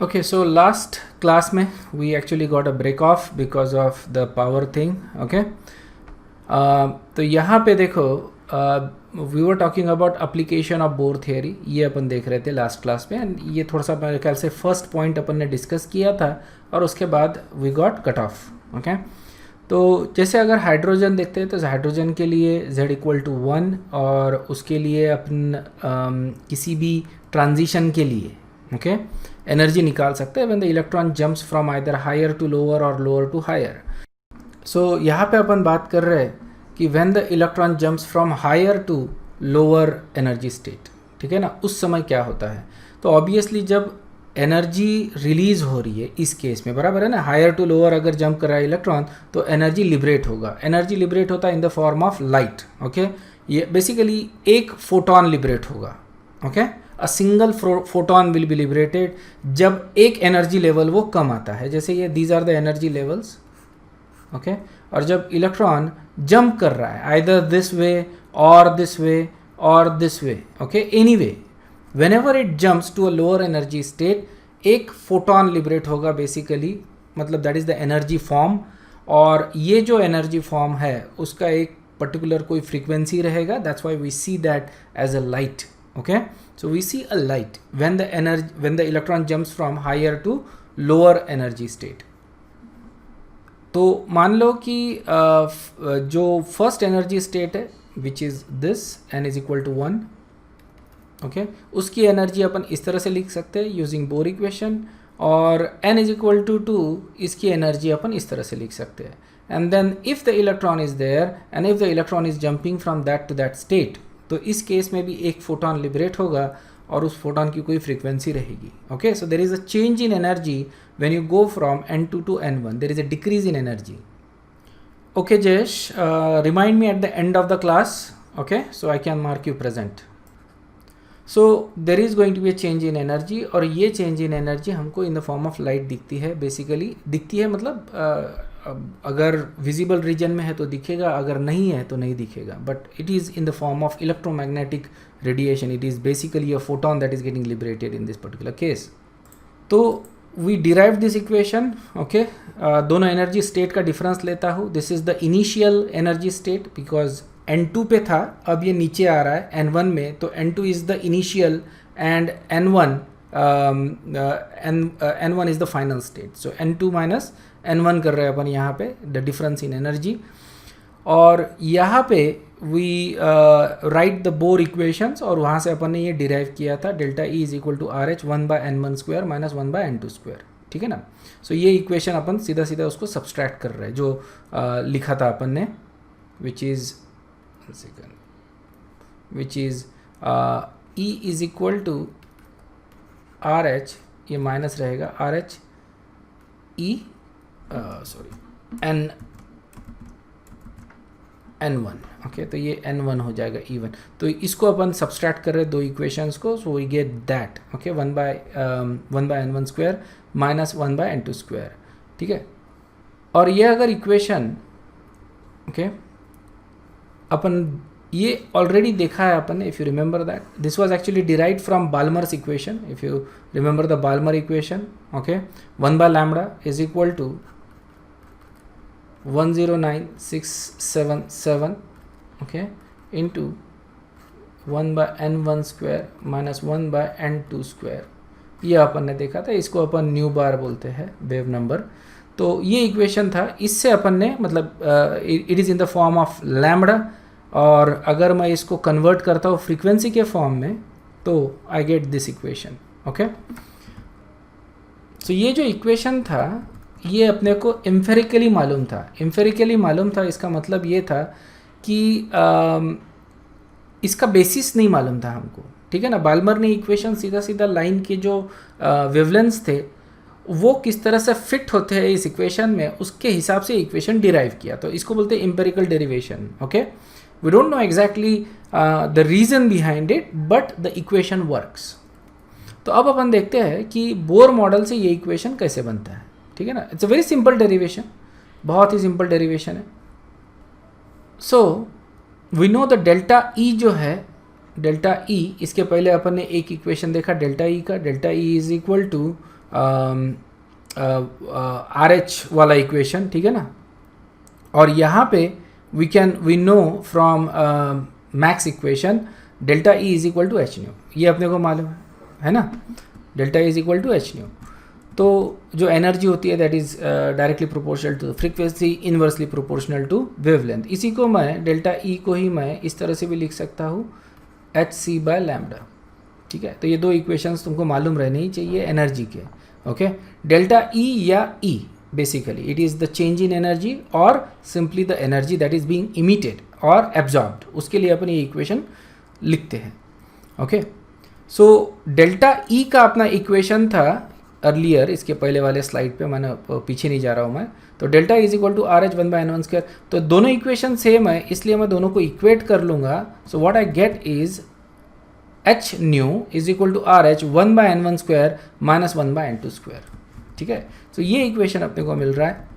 Okay, so last class में we actually got a break off because of the power thing. Okay, तो यहाँ पे देखो we were talking about application of Bohr theory. ये अपन देख रहे थे लास्ट क्लास में एंड ये थोड़ा सा मेरे ख्याल से फर्स्ट पॉइंट अपन ने डिस्कस किया था और उसके बाद we got cut off. Okay, तो जैसे अगर हाइड्रोजन देखते हैं तो हाइड्रोजन के लिए z इक्वल टू 1 और उसके लिए अपन किसी भी ट्रांजिशन के लिए ओके एनर्जी निकाल सकते हैं when the electron jumps from either higher to lower और लोअर टू हायर. सो यहाँ पे अपन बात कर रहे हैं कि when the electron jumps from higher to lower energy state, ठीक है ना, उस समय क्या होता है. तो ऑब्वियसली जब एनर्जी रिलीज हो रही है इस केस में, बराबर है ना, हायर टू लोअर अगर जंप कर रहा है इलेक्ट्रॉन तो एनर्जी लिबरेट होगा. एनर्जी लिबरेट होता है इन the form of light. Okay, ये बेसिकली एक फोटोन लिबरेट होगा. Okay, a single photon will be liberated जब एक एनर्जी लेवल वो कम आता है. जैसे ये these are the energy levels. Okay, और जब इलेक्ट्रॉन जंप कर रहा है आइदर दिस वे और दिस वे और this way, okay, any way, whenever it jumps to a lower energy state, एक फोटोन लिबरेट होगा बेसिकली, मतलब that is the energy form. और ये जो एनर्जी फॉर्म है उसका एक पर्टिकुलर कोई फ्रीक्वेंसी रहेगा. That's why we see that as a light. Okay, so we see a light when the electron jumps from higher to lower energy state. तो मान लो कि जो फर्स्ट एनर्जी स्टेट है which is this n is equal to 1. Okay, उसकी energy अपन इस तरह से लिख सकते हैं यूजिंग बोर इक्वेशन, और n इज इक्वल टू 2 इसकी एनर्जी अपन इस तरह से लिख सकते हैं. And then if the electron is there and if the electron is jumping from that to that state, तो इस केस में भी एक फोटोन लिबरेट होगा और उस फोटोन की कोई फ्रीक्वेंसी रहेगी. Okay, so there is a change in energy when you go from n2 to n1. There is a decrease in energy. Okay Jayesh, remind me at the end of the class. Okay, so I can mark you present. So there is going to be a change in energy, और ये change in energy हमको in the form of light दिखती है. Basically दिखती है मतलब अगर visible region में है तो दिखेगा, अगर नहीं है तो नहीं दिखेगा. But it is in the form of electromagnetic radiation. It is basically a photon that is getting liberated in this particular case. तो we derive this equation. Okay, दोनों एनर्जी स्टेट का डिफरेंस लेता हूँ. This is the initial energy state because n2 पे था, अब ये नीचे आ रहा है n1 में, तो n2 is the initial and n1 is the final state. So n2 minus n1 कर रहे हैं अपन यहाँ पे, द डिफरेंस इन एनर्जी. और यहाँ पे we write the Bohr equations, और वहाँ से अपन ने ये डिराइव किया था delta E is equal to R H 1/n1 square minus 1/n2 square. ठीक है ना. सो ये इक्वेशन अपन सीधा सीधा उसको सब्सट्रैक्ट कर रहे हैं जो लिखा था अपन ने, which is E is equal to R H, ये माइनस रहेगा R H E sorry n1. Okay, तो ये n1 हो जाएगा E1. तो इसको अपन सब्सट्रैक्ट कर रहे हैं दो इक्वेशंस को. So we get that. Okay, 1/n1 square minus 1/n2 square. ठीक है, और ये अगर इक्वेशन ओके अपन ये ऑलरेडी देखा है अपन ने. If you remember that this was actually derived from Balmer's equation. If you remember the Balmer equation, okay, 1/λ is equal to 109,677 okay into 1/n1 square minus 1/n2 square. ये अपन ने देखा था, इसको अपन न्यू बार बोलते हैं, वेव नंबर. तो ये इक्वेशन था, इससे अपन ने मतलब it is in the form of lambda, और अगर मैं इसको कन्वर्ट करता हूँ फ्रीक्वेंसी के फॉर्म में तो I get this equation. Okay, so ये जो इक्वेशन था ये अपने को एम्फेरिकली मालूम था. एम्फेरिकली मालूम था इसका मतलब ये था कि इसका बेसिस नहीं मालूम था हमको. ठीक है ना. बाल्मर ने इक्वेशन सीधा सीधा लाइन के जो वेवलेंथ्स थे वो किस तरह से फिट होते हैं इस इक्वेशन में, उसके हिसाब से इक्वेशन डिराइव किया. तो इसको बोलते हैं empirical derivation. Okay, we don't know exactly the reason behind it but the equation works. तो अब अपन देखते हैं कि बोर मॉडल से ये इक्वेशन कैसे बनता है. ठीक है ना. It's a very simple derivation, बहुत ही सिंपल डेरिवेशन है. So we know the delta E जो है, डेल्टा ई, इसके पहले अपन ने एक इक्वेशन देखा डेल्टा ई का. Delta E is equal to R H वाला इक्वेशन, ठीक है ना। और यहाँ पे we know from Max equation delta E is equal to H nu, ये अपने को मालूम है ना, delta E is equal to H nu. तो जो एनर्जी होती है that is directly proportional to frequency, inversely proportional to wavelength. इसी को मैं डेल्टा ई को ही मैं इस तरह से भी लिख सकता हूँ एच सी बाय लैम्डा, ठीक है। तो ये दो इक्वेशंस तुमको मालूम रहने ही चाहिए एनर्जी के, ओके। डेल्टा ई या E basically it is the change in energy और simply the energy that is being emitted और एब्जॉर्ब्ड, उसके लिए अपन ये इक्वेशन लिखते हैं, ओके। सो डेल्टा ई का अपना इक्वेशन था अर्लियर, इसके पहले वाले स्लाइड पे, मैंने पीछे नहीं जा रहा हूँ मैं। तो delta is equal to R H one by N one square, तो दोनों इक्वेशन सेम है इसलिए मैं दोनों को इक्वेट कर लूँगा। So what I get is H nu is equal to R H one by N one square minus one by N two square, ठीक है। तो ये इक्वेशन अपने को मिल रहा है,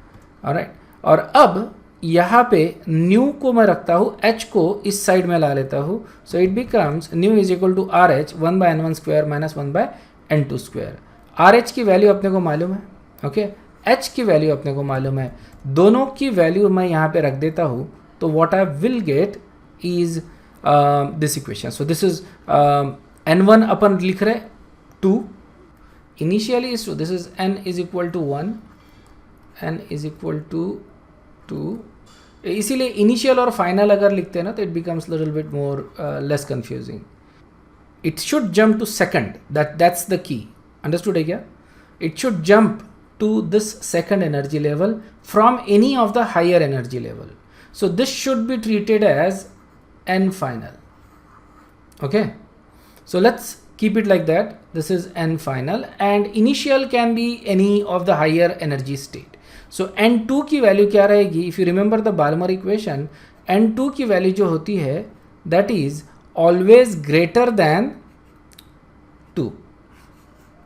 ऑलराइट। और अब यहाँ पे न्यू को मैं रखता हूँ, एच को इस साइड में ला लेता हूँ। So it becomes nu is equal to R H one by N one square minus one by N two square. R H की वैल्यू अपने को मालूम है, ओके, एच की वैल्यू अपने को मालूम है, दोनों की वैल्यू मैं यहाँ पे रख देता हूँ। तो what I will get is this equation. So this is n1 अपन लिख रहे 2 initially is 2, this is n is equal to 1, n is equal to 2। इसीलिए इनिशियल और फाइनल अगर लिखते हैं ना तो it becomes little bit more less confusing. It should jump to second, that's the key, understood है क्या? It should jump to this second energy level from any of the higher energy level. So this should be treated as n final, okay. So let's keep it like that, this is n final and initial can be any of the higher energy state. So n2 की value क्या रहेगी? If you remember the Balmer equation, n2 की value जो होती है that is always greater than 2,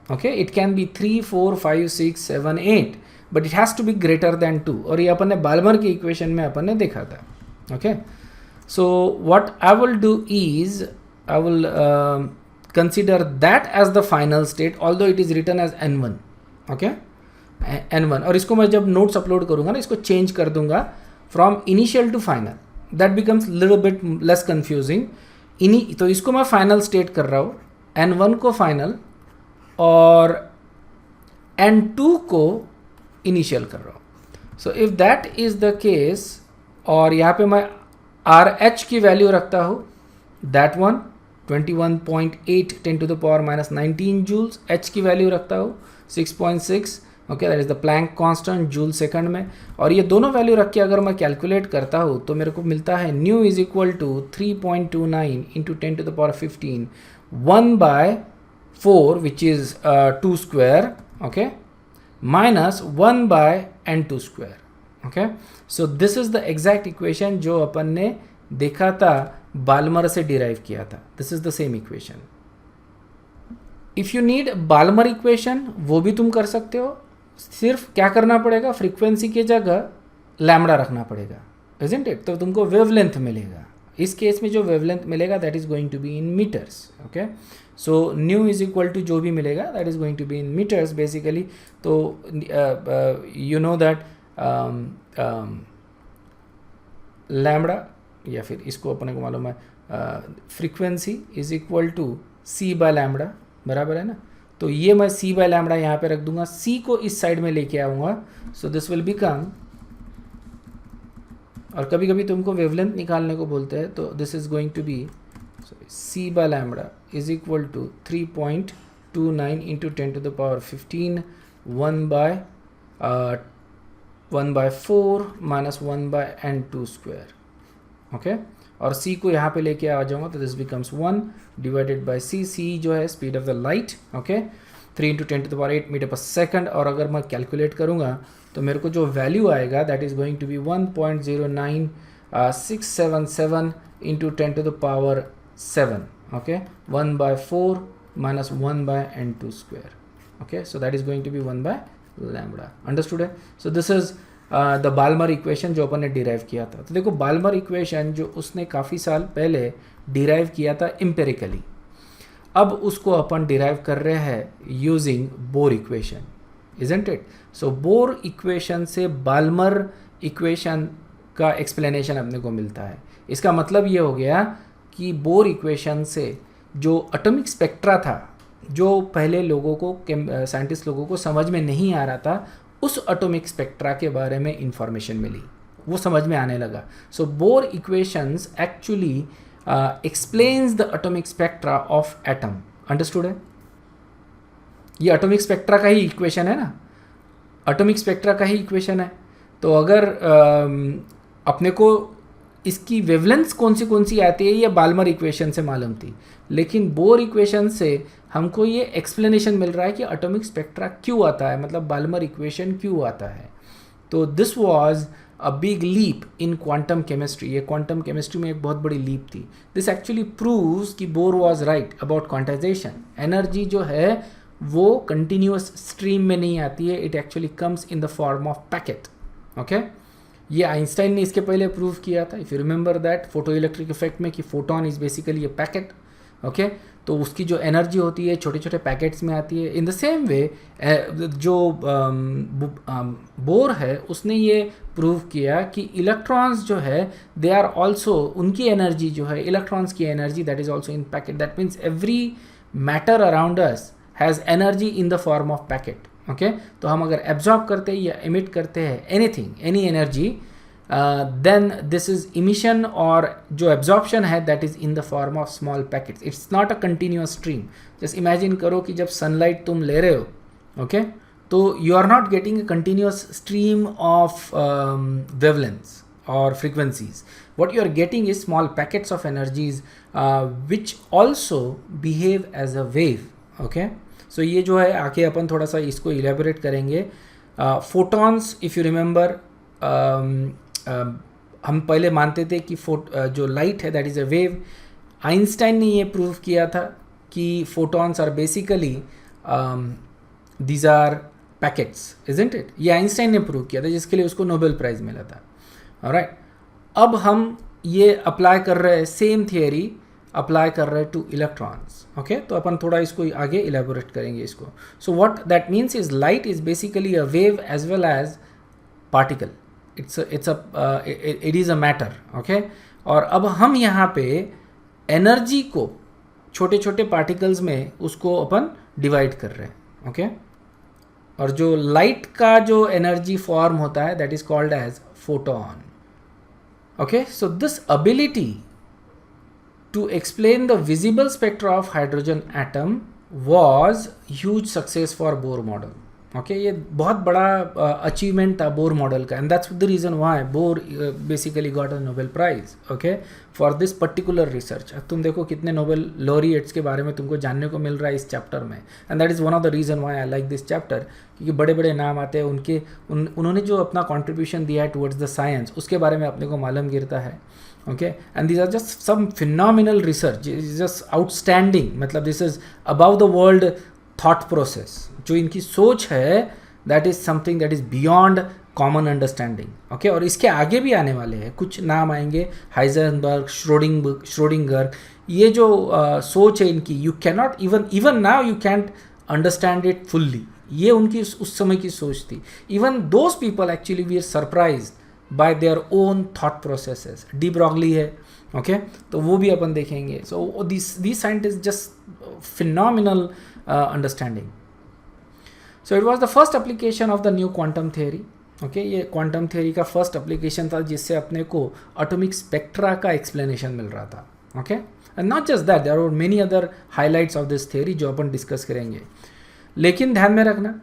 okay. It can be 3, 4, 5, 6, 7, 8 but it has to be greater than 2 और ये अपन ने बाल्मर की इक्वेशन में अपन ने देखा था, okay. So what I will do is I will consider that as the final state although it is written as n1, okay, n1। और इसको मैं जब notes upload करूँगा ना इसको change कर दूँगा from initial to final, that becomes little bit less confusing। तो इसको मैं final state कर रहा हूँ, n1 को final और n2 को initial कर रहा हूँ। So if that is the case और यहाँ पे मैं आर एच की वैल्यू रखता हूँ, that one 21.8 10 to the power minus 19 joules. H की वैल्यू रखता हूँ 6.6, okay, that is the Planck constant joule second में। और ये दोनों वैल्यू रख के अगर मैं कैलकुलेट करता हूँ तो मेरे को मिलता है nu is equal to 3.29 into 10 to the power 15 1/4 which is 2 square, okay, minus 1/n2 square, okay. So this is the exact equation जो अपन ने देखा था बाल्मर से डिराइव किया था, this is the same equation. If you need Balmer equation वो भी तुम कर सकते हो, सिर्फ क्या करना पड़ेगा, फ्रीक्वेंसी की जगह लैम्बडा रखना पड़ेगा, इजंट इट, तो तुमको वेवलेंथ मिलेगा। इस केस में जो वेवलेंथ मिलेगा that is going to be in metres, okay. So nu is equal to जो भी मिलेगा that is going to be in metres basically. तो यू नो दैट लैम्बडा या फिर इसको अपने को मालूम है frequency is equal to C by lambda, बराबर है ना। तो ये मैं सी बाय लैम्बडा यहाँ पे रख दूंगा, सी को इस साइड में लेके आऊँगा। सो दिस विल बिकम, और कभी कभी तुमको वेवलेंथ निकालने को बोलते हैं तो this is going to be C by lambda is equal to 3.29 into 10 to the power 15 1/4 minus 1/n2 square, okay. और c को यहाँ पे लेके आ जाऊँगा तो this becomes 1 divided by c जो है speed of the light, okay, 3 into 10 to the power 8 metre per second. और अगर मैं कैलकुलेट करूँगा तो मेरे को जो वैल्यू आएगा that is going to be 1.09677 into 10 to the power 7, okay, 1/4 minus 1/n2 square, okay. So that is going to be 1/लैम्बडा, अंडरस्टूड है। So this is the Balmer equation जो अपन ने डिराइव किया था। तो देखो बाल्मर इक्वेशन जो उसने काफ़ी साल पहले डिराइव किया था एम्पेरिकली। अब उसको अपन डिराइव कर रहे हैं using Bohr equation, isn't it? So bore equation से बाल्मर इक्वेशन का एक्सप्लेनेशन अपने को मिलता है। इसका मतलब ये हो गया कि बोर इक्वेशन से जो एटॉमिक स्पेक्ट्रा था, जो पहले लोगों को साइंटिस्ट लोगों को समझ में नहीं आ रहा था, उस एटॉमिक स्पेक्ट्रा के बारे में इंफॉर्मेशन मिली, वो समझ में आने लगा। So bore equations actually explains the atomic spectra of atom. Understood है? ये एटॉमिक स्पेक्ट्रा का ही इक्वेशन है ना, एटॉमिक स्पेक्ट्रा का ही इक्वेशन है। तो अगर अपने को इसकी वेवलेंस कौन सी आती है, ये बाल्मर इक्वेशन से मालूम थी, लेकिन बोर इक्वेशन से हमको ये एक्सप्लेनेशन मिल रहा है कि एटॉमिक स्पेक्ट्रा क्यों आता है, मतलब बाल्मर इक्वेशन क्यों आता है। तो this was a big leap in quantum chemistry. ये क्वांटम केमिस्ट्री में एक बहुत बड़ी लीप थी। दिस एक्चुअली प्रूव्स कि Bohr was right about quantization. Energy जो है वो कंटिन्यूअस स्ट्रीम में नहीं आती है, it actually comes in the form of packet. Okay, ये आइंस्टाइन ने इसके पहले प्रूव किया था, if you remember that, photo electric effect में, कि photon is basically A packet. Okay, तो उसकी जो एनर्जी होती है छोटे छोटे पैकेट्स में आती है। इन द सेम वे जो बोर है उसने ये प्रूव किया कि इलेक्ट्रॉन्स जो है दे आर ऑल्सो, उनकी एनर्जी जो है, इलेक्ट्रॉन्स की energy that is also in packet. That means every matter around us has energy in the form of packet. Okay, तो हम अगर एब्जॉर्ब करते हैं या एमिट करते हैं anything, any energy, then this is emission, और जो एब्जॉर्प्शन है that is in the form of small packets. It's not a continuous stream. Just imagine करो कि जब सनलाइट तुम ले रहे हो, ओके, तो you are not getting a continuous stream of wavelengths or frequencies. What you are getting is small packets of energies which also behave as a wave. Okay, so ये जो है आके अपन थोड़ा सा इसको इलेबोरेट करेंगे। फोटॉन्स, इफ़ यू रिमेंबर, हम पहले मानते थे कि जो लाइट है that is a wave. Einstein ने ये प्रूव किया था कि photons are basically these are packets, isn't it? ये आइंस्टाइन ने प्रूव किया था, जिसके लिए उसको नोबेल प्राइज़ मिला था। ऑलराइट, अब हम ये अप्लाई कर रहे हैं, सेम थियरी अप्लाई कर रहे हैं टू इलेक्ट्रॉन्स। ओके, तो अपन थोड़ा इसको आगे इलेबोरेट करेंगे इसको। So what that means is light is basically a wave as well as particle. It is a matter. Okay, और अब हम यहाँ पे एनर्जी को छोटे छोटे पार्टिकल्स में उसको अपन डिवाइड कर रहे हैं। ओके, और जो लाइट का जो एनर्जी फॉर्म होता है that is called as photon. Okay, so this ability to explain the visible spectra of hydrogen atom was huge success for Bohr model. Okay, ये बहुत बड़ा achievement था बोर मॉडल का, and that's the reason why Bohr basically got a Nobel Prize, okay, for this particular research. अब तुम देखो कितने Nobel laureates के बारे में तुमको जानने को मिल रहा है इस चैप्टर में, and that is one of the reason why I like this chapter, क्योंकि बड़े बड़े नाम आते हैं उनके, उन्होंने जो अपना कंट्रीब्यूशन दिया है टुवर्ड्स द साइंस, उसके बारे में अपने को मालूम गिरता है। Okay, and this are just some phenomenal research, just outstanding, मतलब this is about the world thought process. जो इनकी सोच है that is something that is beyond common understanding. Okay, और इसके आगे भी आने वाले हैं, कुछ नाम आएंगे, हाइजेनबर्ग, श्रोडिंगर, ये जो सोच है इनकी, you cannot even now you can't understand it fully. ये उनकी उस समय की सोच थी। Even those people actually we are surprised by their own thought processes. De Broglie है, ओके, तो वो भी अपन देखेंगे। So this scientist just phenomenal understanding. So it was the first application of the new quantum theory. Okay, ये quantum theory का first application था जिससे अपने को एटॉमिक स्पेक्ट्रा का एक्सप्लेनेशन मिल रहा था। Okay, and not just that, there are many other highlights of this theory जो अपन डिस्कस करेंगे। लेकिन ध्यान में रखना,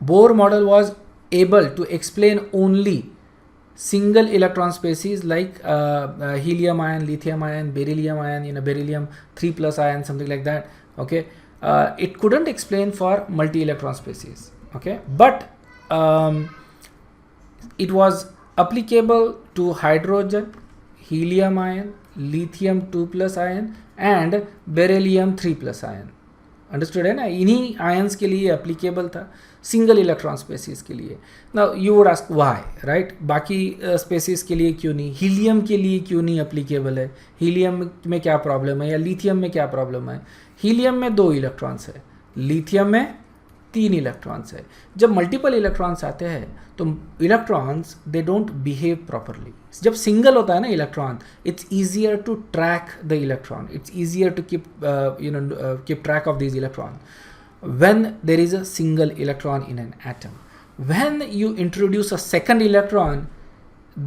Bohr model was able to explain only single electron species like helium ion, lithium ion, beryllium ion, beryllium 3+ ion, something like that. Okay, it couldn't explain for multi-electron species. Okay, but it was applicable to hydrogen, helium ion, lithium 2+ ion and beryllium 3+ ion. Understood है ना, इन्हीं ions के लिए applicable था, single electron spaces के लिए. Now you would ask why, right, बाकी spaces के लिए क्यों नहीं, हीलियम के लिए क्यों नहीं एप्लीकेबल है, हीलियम में क्या प्रॉब्लम है, या लिथियम में क्या प्रॉब्लम है. हीलियम में 2 इलेक्ट्रॉन्स है, लिथियम में 3 इलेक्ट्रॉन्स है. जब मल्टीपल इलेक्ट्रॉन्स आते हैं तो electrons they don't behave properly. जब सिंगल होता है ना electron, it's easier to track the electron, it's easier to keep track of this electron when there is a single electron in an atom. When you introduce a second electron,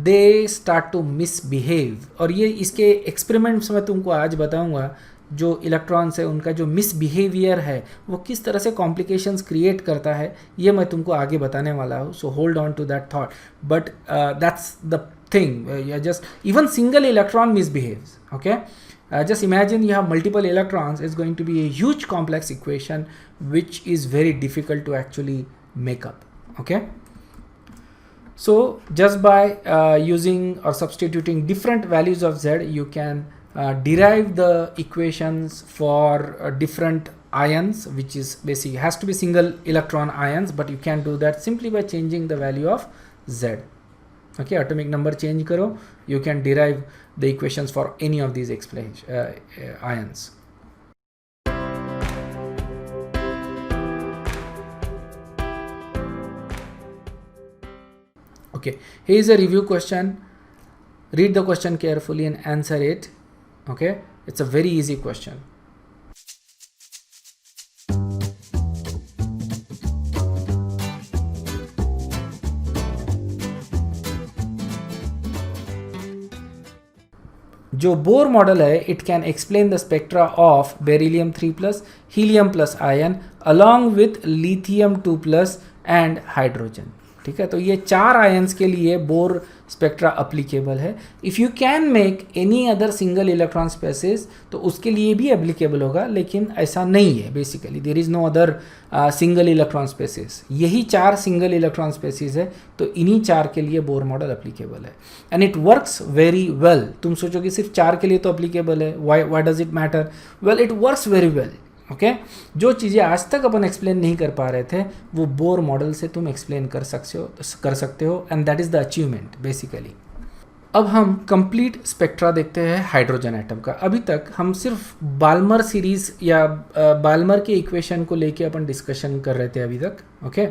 they start to misbehave. और ये इसके experiments में तुमको आज बताऊंगा. जो electrons है उनका जो मिसबिहेवियर है वो किस तरह से कॉम्प्लिकेशंस क्रिएट करता है, ये मैं तुमको आगे बताने वाला हूँ. So hold on to that thought. But that's the thing, just even single electron misbehaves. Okay, just imagine you have multiple electrons, is going to be a huge complex equation which is very difficult to actually make up. Okay, so just by using or substituting different values of z, you can derive the equations for different ions, which is basically has to be single electron ions, but you can do that simply by changing the value of z. Okay, atomic number change karo, you can derive the equations for any of these ions. Okay, here is a review question. Read the question carefully and answer it. Okay, it's a very easy question. जो बोर मॉडल है, it can explain the spectra of beryllium 3+, helium plus ion along with lithium 2+ and hydrogen. ठीक है, तो ये 4 ions के लिए बोर स्पेक्ट्रा अप्लीकेबल है. If you can make any other single electron species तो उसके लिए भी एप्लीकेबल होगा, लेकिन ऐसा नहीं है. Basically there is no other single electron species. यही 4 सिंगल इलेक्ट्रॉन स्पेसिस है, तो इन्हीं 4 के लिए बोर मॉडल एप्लीकेबल है. And it works very well. तुम सोचोगे सिर्फ 4 के लिए तो एप्लीकेबल है, why does it matter? Well, it works very well. Okay, जो चीज़ें आज तक अपन एक्सप्लेन नहीं कर पा रहे थे वो बोर मॉडल से तुम एक्सप्लेन कर सकते हो and that is the achievement basically. अब हम कंप्लीट स्पेक्ट्रा देखते हैं हाइड्रोजन एटम का. अभी तक हम सिर्फ बाल्मर सीरीज या बाल्मर के इक्वेशन को लेके अपन डिस्कशन कर रहे थे अभी तक. ओके,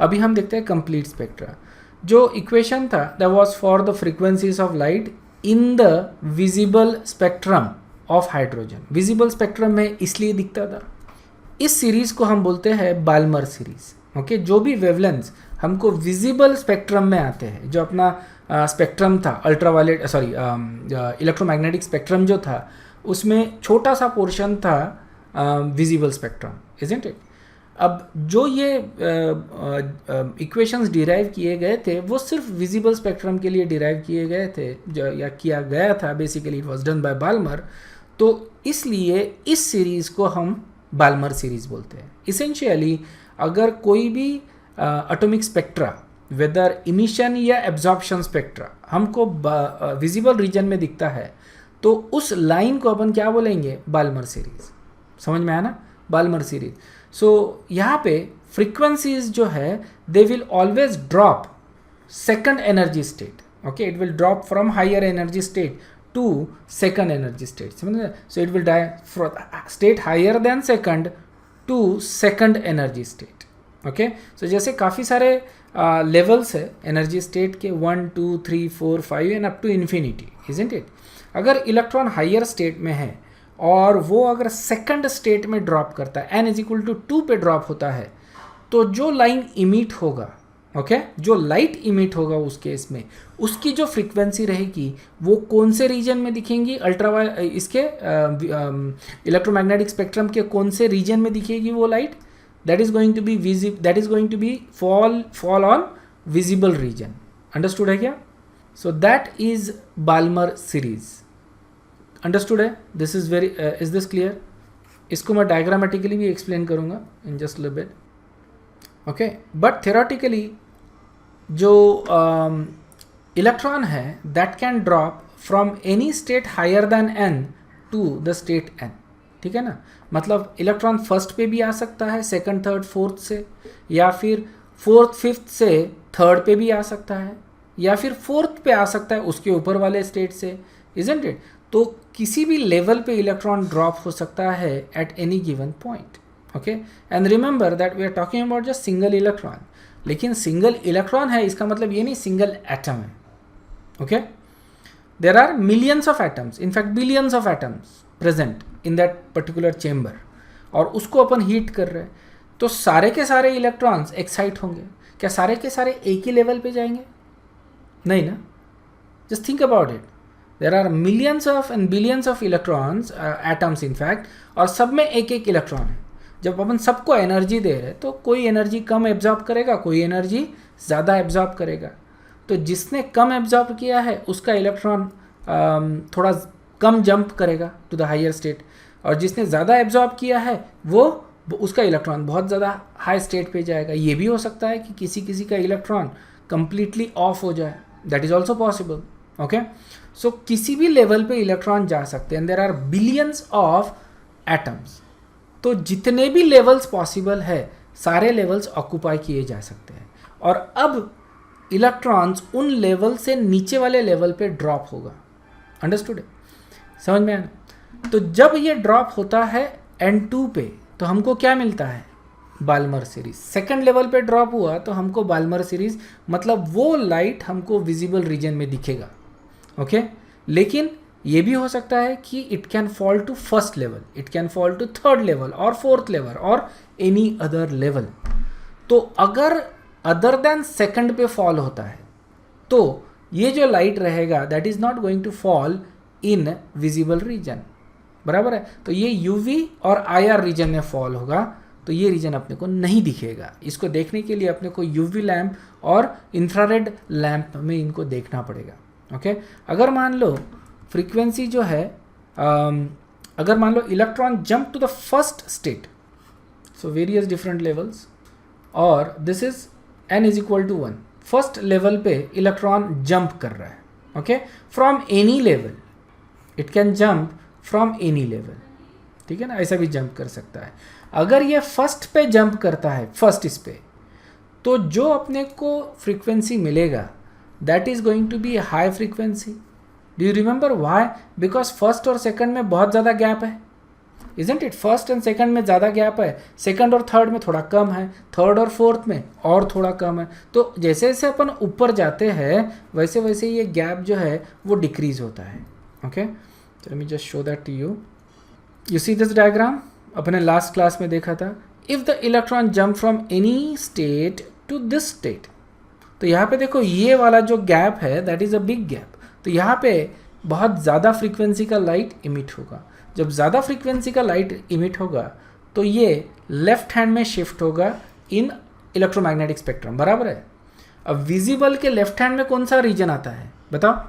अभी हम देखते हैं कंप्लीट स्पेक्ट्रा. जो इक्वेशन था that was for the frequencies of light in the visible spectrum of hydrogen. Visible spectrum में इसलिए दिखता था. इस सीरीज को हम बोलते हैं बाल्मर सीरीज. ओके, जो भी वेवलेंथ्स हमको विजिबल स्पेक्ट्रम में आते हैं, जो अपना स्पेक्ट्रम था अल्ट्रावायलेट इलेक्ट्रोमैग्नेटिक स्पेक्ट्रम जो था, उसमें छोटा सा पोर्शन था विजिबल स्पेक्ट्रम, इजंट इट. अब जो ये इक्वेशंस डिराइव किए गए थे वो सिर्फ विजिबल स्पेक्ट्रम के लिए डिराइव किए गए थे, या किया गया था. Basically it was done by Balmer. तो इसलिए इस सीरीज़ को हम बाल्मर सीरीज़ बोलते हैं. इसेंशियली अगर कोई भी एटॉमिक स्पेक्ट्रा, वेदर इमिशन या एब्जॉर्प्शन स्पेक्ट्रा, हमको विजिबल रीजन में दिखता है तो उस लाइन को अपन क्या बोलेंगे? Balmer series. समझ में आया ना, बाल्मर सीरीज़. सो यहाँ पे फ्रीक्वेंसीज जो है they will always drop second energy state. Okay, it will drop from higher energy state to second energy state. So it will die from state higher than second to second energy state. Okay, so जैसे काफ़ी सारे levels है energy state के, 1 2 3 4 5 and up to infinity, isn't it. अगर electron higher state में है और वो अगर सेकंड स्टेट में ड्रॉप करता है, n=2 पे ड्रॉप होता है, तो जो लाइन इमिट होगा, ओके, जो लाइट इमिट होगा उस केस में, उसकी जो फ्रीक्वेंसी रहेगी वो कौन से रीजन में दिखेंगी? इसके इलेक्ट्रोमैग्नेटिक स्पेक्ट्रम के कौन से रीजन में दिखेगी वो light? That is going to be fall on visible region. Understood है क्या? So that is Balmer series. Understood है? This is very is this clear? इसको मैं डायग्रामेटिकली भी एक्सप्लेन करूंगा in just little bit. Okay, but theoretically जो electron है that can drop from any state higher than n to the state n. ठीक है ना, मतलब इलेक्ट्रॉन फर्स्ट पे भी आ सकता है, सेकंड थर्ड फोर्थ से, या फिर फोर्थ फिफ्थ से थर्ड पे भी आ सकता है, या फिर फोर्थ पे आ सकता है उसके ऊपर वाले स्टेट से, इजंट इट। तो किसी भी लेवल पे इलेक्ट्रॉन ड्रॉप हो सकता है at any given point, okay. And remember that we are talking about just single electron, लेकिन सिंगल इलेक्ट्रॉन है इसका मतलब ये नहीं सिंगल एटम है, okay. There are millions of atoms, in fact billions of atoms present in that particular chamber, और उसको अपन heat कर रहे हैं, तो सारे के सारे इलेक्ट्रॉन्स एक्साइट होंगे। क्या सारे के सारे एक ही लेवल पे जाएंगे? नहीं ना। Just think about it, there are millions of and billions of electrons, atoms in fact, और सब में एक एक इलेक्ट्रॉन है। जब अपन सबको एनर्जी दे रहे हैं तो कोई एनर्जी कम एब्जॉर्ब करेगा, कोई एनर्जी ज़्यादा एब्जॉर्ब करेगा। तो जिसने कम एब्जॉर्ब किया है उसका इलेक्ट्रॉन थोड़ा कम जंप करेगा टू द हायर स्टेट, और जिसने ज़्यादा एब्जॉर्ब किया है वो उसका इलेक्ट्रॉन बहुत ज़्यादा हाई स्टेट पे जाएगा। ये भी हो सकता है कि किसी किसी का इलेक्ट्रॉन कंप्लीटली ऑफ हो जाए, that is also possible, okay. So किसी भी लेवल पे इलेक्ट्रॉन जा सकते हैं, and there are billions of atoms. तो जितने भी लेवल्स पॉसिबल है सारे लेवल्स ऑक्यूपाई किए जा सकते हैं, और अब इलेक्ट्रॉन्स उन लेवल से नीचे वाले लेवल पे ड्रॉप होगा। अंडरस्टूड? समझ में आना? तो जब ये ड्रॉप होता है N2 पे तो हमको क्या मिलता है? Balmer series. सेकंड लेवल पे ड्रॉप हुआ तो हमको बाल्मर सीरीज, मतलब वो लाइट हमको विजिबल रीजन में दिखेगा, ओके। लेकिन ये भी हो सकता है कि it can fall to first level, it can fall to third level और फोर्थ लेवल और एनी अदर लेवल। तो अगर अदर देन सेकंड पे फॉल होता है तो ये जो लाइट रहेगा that is not going to fall in visible region, बराबर है। तो ये यूवी और IR रीजन में फॉल होगा, तो ये रीजन अपने को नहीं दिखेगा। इसको देखने के लिए अपने को यूवी लैम्प और इंफ्रारेड लैम्प में इनको देखना पड़ेगा, ओके। अगर मान लो फ्रीक्वेंसी जो है, अगर मान लो electron jump to the first state, so various different levels, और this is n is equal to 1, first level पे इलेक्ट्रॉन जंप कर रहा है, okay, from any level, it can jump from any level, ठीक है ना, ऐसा भी जंप कर सकता है। अगर ये फर्स्ट पे जंप करता है, फर्स्ट इस पे, तो जो अपने को फ्रीक्वेंसी मिलेगा that is going to be high frequency. Do you remember why? Because first और सेकंड में बहुत ज़्यादा गैप है, isn't it? First and second में ज़्यादा गैप है, सेकंड और थर्ड में थोड़ा कम है, थर्ड और फोर्थ में और थोड़ा कम है। तो जैसे जैसे अपन ऊपर जाते हैं वैसे वैसे ये गैप जो है वो डिक्रीज होता है, okay. Let me just show that to you. You see this diagram, अपने लास्ट क्लास में देखा था। If the electron jump from any state to this state, तो यहाँ पे देखो ये वाला जो गैप है that is a big gap. तो यहाँ पे बहुत ज़्यादा फ्रीक्वेंसी का लाइट इमिट होगा। जब ज़्यादा फ्रीक्वेंसी का लाइट इमिट होगा तो ये लेफ्ट हैंड में शिफ्ट होगा इन इलेक्ट्रोमैग्नेटिक स्पेक्ट्रम, बराबर है। अब विजिबल के लेफ्ट हैंड में कौन सा रीजन आता है बताओ?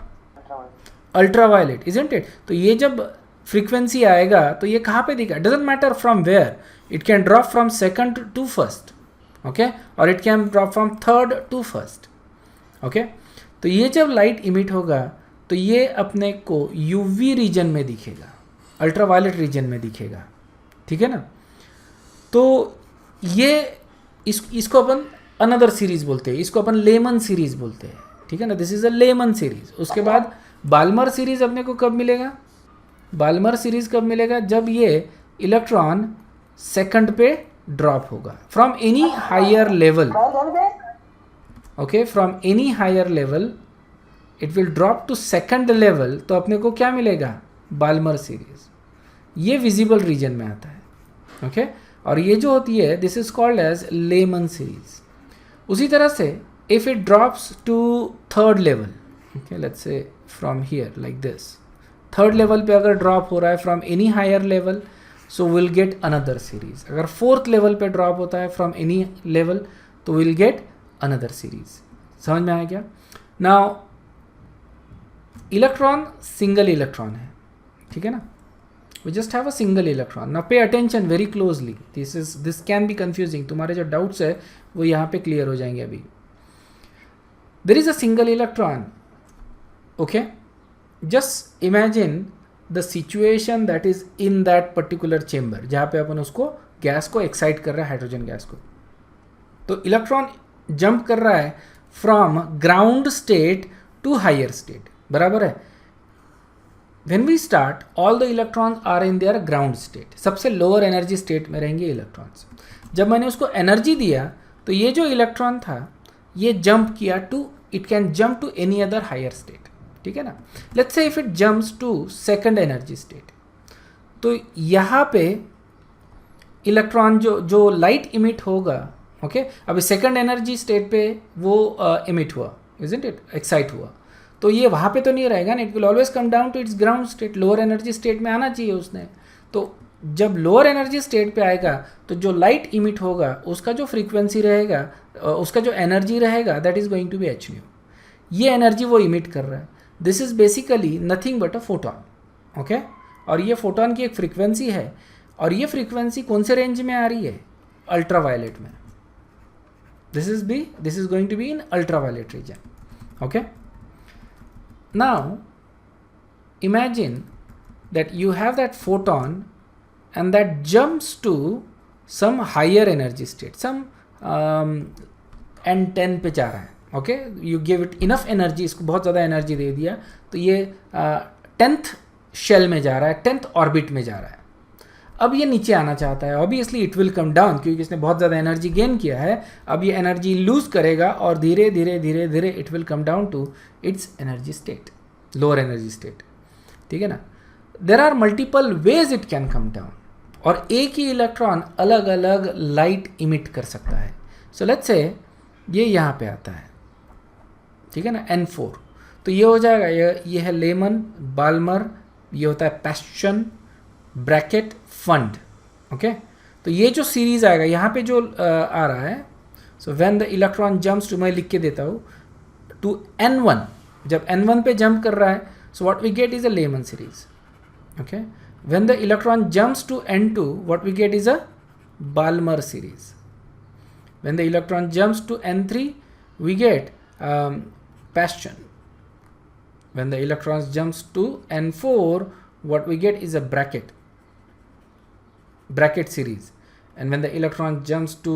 Ultraviolet, isn't it? तो ये जब फ्रीक्वेंसी आएगा तो ये कहाँ पे दिखा? Doesn't matter from where, it can drop from second to first, okay, और it can drop from third to first, okay. तो ये जब लाइट इमिट होगा तो ये अपने को यूवी रीजन में दिखेगा, अल्ट्रावायलेट रीजन में दिखेगा, ठीक है ना। तो ये इसको अपन अनदर सीरीज बोलते हैं, इसको अपन लेमन सीरीज बोलते हैं, ठीक है ना। This is a Lyman series. उसके बाद बाल्मर सीरीज अपने को कब मिलेगा? बाल्मर सीरीज कब मिलेगा? जब ये इलेक्ट्रॉन सेकंड पे ड्रॉप होगा from any higher level, okay, from any higher level it will drop to second level. तो अपने को क्या मिलेगा? Balmer series. ये विजिबल रीजन में आता है, ओके। और ये जो होती है this is called as Lyman series. उसी तरह से if it drops to third level, okay, let's say from here like this, third level पे अगर ड्रॉप हो रहा है from any higher level, so will get another series. अगर fourth level पे ड्रॉप होता है फ्रॉम एनी लेवल तो विल गेट अनदर सीरीज। समझ में आया क्या? नाउ इलेक्ट्रॉन सिंगल इलेक्ट्रॉन है, ठीक है ना। We just have a single electron. Now pay attention very closely, this can be confusing. तुम्हारे जो डाउट्स है वो यहाँ पे क्लियर हो जाएंगे अभी। There is a single electron, okay. Just imagine the situation that is in that particular chamber, जहाँ पे अपन उसको गैस को एक्साइट कर रहा है, हाइड्रोजन गैस को. तो इलेक्ट्रॉन जंप कर रहा है from ground state to higher state, बराबर है. When we start, all the electrons are in their ground state. सबसे लोअर एनर्जी स्टेट में रहेंगे इलेक्ट्रॉन्स. जब मैंने उसको एनर्जी दिया तो ये जो इलेक्ट्रॉन था ये जंप किया to, it can jump to any other higher state, ठीक है ना. Let's say if it jumps to second energy state, तो यहाँ पे इलेक्ट्रॉन जो लाइट इमिट होगा, ओके, अभी सेकंड एनर्जी स्टेट पे वो इमिट हुआ, इजंट इट, एक्साइट हुआ, तो ये वहाँ पे तो नहीं रहेगा ना. It will always come down to its ground state, lower energy state में आना चाहिए उसने. तो जब लोअर एनर्जी स्टेट पे आएगा तो जो लाइट इमिट होगा उसका जो फ्रीक्वेंसी रहेगा, उसका जो एनर्जी रहेगा, that is going to be h nu. ये एनर्जी वो इमिट कर रहा है. This is basically nothing but a photon, okay. और ये फोटोन की एक फ्रीक्वेंसी है, और ये फ्रीक्वेंसी कौन से रेंज में आ रही है? अल्ट्रा वायलेट में. This is going to be in ultra violet region, okay. Now imagine that you have that photon and that jumps to some higher energy state, some n10 पे जा रहा है, okay. You give it enough energy, इसको बहुत ज़्यादा energy दे दिया तो ये 10th शेल में जा रहा है, 10th ऑर्बिट में जा रहा है. अब ये नीचे आना चाहता है, obviously it will come down, क्योंकि इसने बहुत ज़्यादा एनर्जी गेन किया है. अब ये एनर्जी लूज करेगा और धीरे धीरे धीरे धीरे it will come down to its energy state, lower energy state, ठीक है ना. There are multiple ways it can come down, और एक ही इलेक्ट्रॉन अलग अलग लाइट इमिट कर सकता है. सो लेट्स से ये यहाँ पे आता है, ठीक है ना, N4. तो ये हो जाएगा, ये है लेमन, बाल्मर, ये होता है पैशन, ब्रैकेट, फंड, ओके. तो ये जो सीरीज आएगा यहाँ पे जो आ रहा है, so when the electron jumps to, मैं लिख के देता हूँ, टू N1, जब N1 पे जंप कर रहा है, so what we get is a Lyman series, okay. When the electron jumps to N2, what we get is a Balmer series. When the electron jumps to N3, we get Paschen. When the electron jumps to N4, what we get is a bracket series. And when the electron jumps to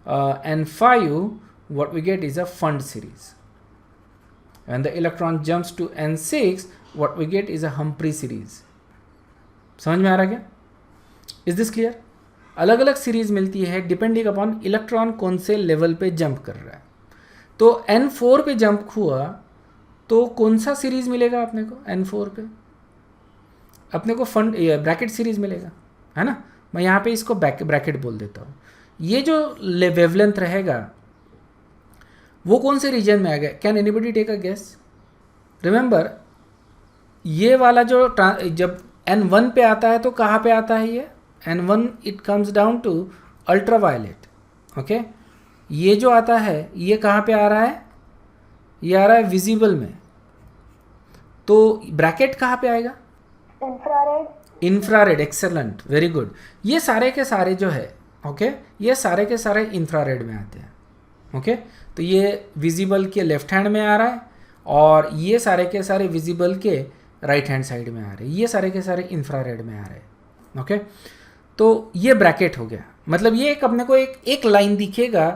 N5, what we get is a fund series. When the electron jumps to N6, what we get is a Humphrey series. समझ में आ रहा क्या? Is this clear? अलग अलग series मिलती है depending upon electron कौन से लेवल पे जंप कर रहा है. तो N4 पे जंप हुआ तो कौन सा सीरीज मिलेगा अपने को? N4 पे अपने को फंड ब्रैकेट सीरीज मिलेगा, है ना. मैं यहाँ पे इसको ब्रैकेट बोल देता हूँ. ये जो वेवलेंथ रहेगा वो कौन से रीजन में आ गया? Can anybody take a guess? Remember, ये वाला जो जब N1 पे आता है तो कहाँ पे आता है ये? N1 it comes down to ultra violet, okay. ये जो आता है ये कहाँ पे आ रहा है? ये आ रहा है विजिबल में. तो ब्रैकेट कहाँ पे आएगा? इंफ्रारेड. Excellent, very good. ये सारे के सारे जो है, ओके, ये सारे के सारे इंफ्रारेड में आते हैं, ओके. तो ये विजिबल के लेफ्ट हैंड में आ रहा है, और ये सारे के सारे विजिबल के राइट हैंड साइड में आ रहे हैं. ये सारे के सारे इंफ्रारेड में आ रहे हैं, ओके. तो ये ब्रैकेट हो गया. मतलब ये एक अपने को एक लाइन दिखेगा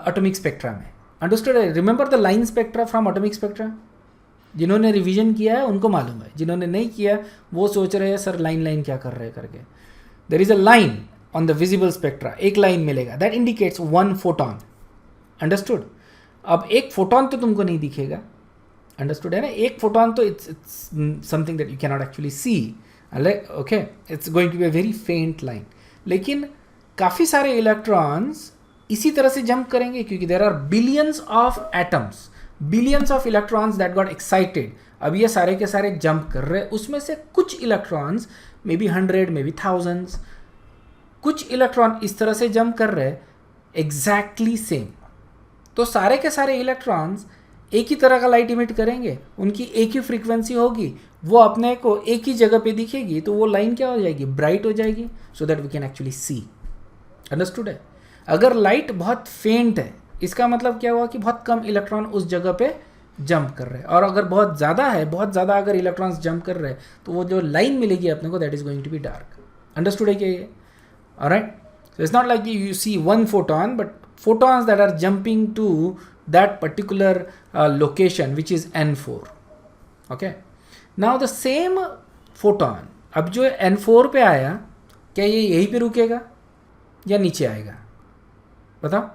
एटॉमिक स्पेक्ट्रा में. Understood? Remember the line spectra from atomic spectra. जिन्होंने रिवीजन किया है उनको मालूम है, जिन्होंने नहीं किया वो सोच रहे हैं सर लाइन क्या कर रहे हैं करके. There is a line on the visible spectra, एक लाइन मिलेगा, that indicates one photon. Understood? अब एक फोटोन तो तुमको नहीं दिखेगा, अंडरस्टूड है ना. एक फोटोन तो it's something that you can not actually see, okay. It's going to be a very faint line. लेकिन काफ़ी सारे इलेक्ट्रॉन्स इसी तरह से जंप करेंगे, क्योंकि there are billions of atoms, billions of electrons that got excited. अब ये सारे के सारे जंप कर रहे हैं. उसमें से कुछ electrons may be 100, may be thousands, कुछ इलेक्ट्रॉन इस तरह से जंप कर रहे हैं एग्जैक्टली सेम. तो सारे के सारे इलेक्ट्रॉन्स एक ही तरह का लाइट इमिट करेंगे, उनकी एक ही फ्रीक्वेंसी होगी, वो अपने को एक ही जगह पे दिखेगी, तो वो लाइन क्या हो जाएगी? ब्राइट हो जाएगी, so that we can actually see. Understood है? अगर लाइट बहुत फेंट है, इसका मतलब क्या हुआ कि बहुत कम इलेक्ट्रॉन उस जगह पे जंप कर रहे हैं, और अगर बहुत ज़्यादा है, बहुत ज़्यादा अगर इलेक्ट्रॉन्स जंप कर रहे हैं तो वो जो लाइन मिलेगी अपने को that is going to be dark. Understood है क्या ये? Alright. So it's not like you see one photon, but photons that are jumping to that particular location which is n4. okay, now the same photon अब जो n4 पे आया, क्या ये यहीं पे रुकेगा या नीचे आएगा? बताओ.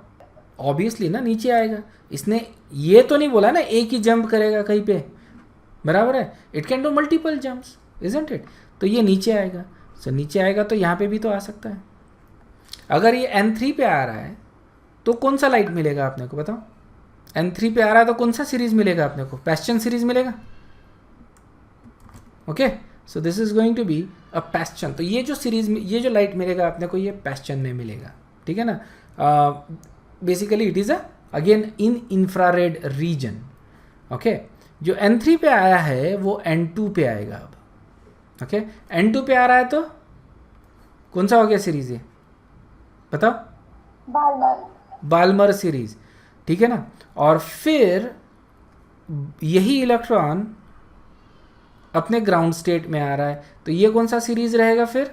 ऑब्वियसली ना नीचे आएगा. इसने ये तो नहीं बोला ना एक ही जंप करेगा कहीं पे, बराबर है. It can do multiple jumps, isn't it? तो ये नीचे आएगा. सो नीचे आएगा तो यहाँ पे भी तो आ सकता है. अगर ये n3 पे आ रहा है तो कौन सा लाइट मिलेगा आपने को? बताओ. n3 पे आ रहा है तो कौन सा सीरीज मिलेगा आपने को? पैस्चन सीरीज मिलेगा. Okay, so this is going to be a Paschen. तो ये जो सीरीज, ये जो लाइट मिलेगा आपने को ये पैस्चन में मिलेगा. ठीक है ना. Basically it is again in infrared reason. Okay, जो n3 पे आया है वो n2 पे आएगा अब. ओके, n2 पे आ रहा है तो कौन सा हो गया सीरीज ये? बताओ. Balmer series. ठीक है ना. और फिर यही इलेक्ट्रॉन अपने ग्राउंड स्टेट में आ रहा है तो ये कौन सा सीरीज रहेगा फिर?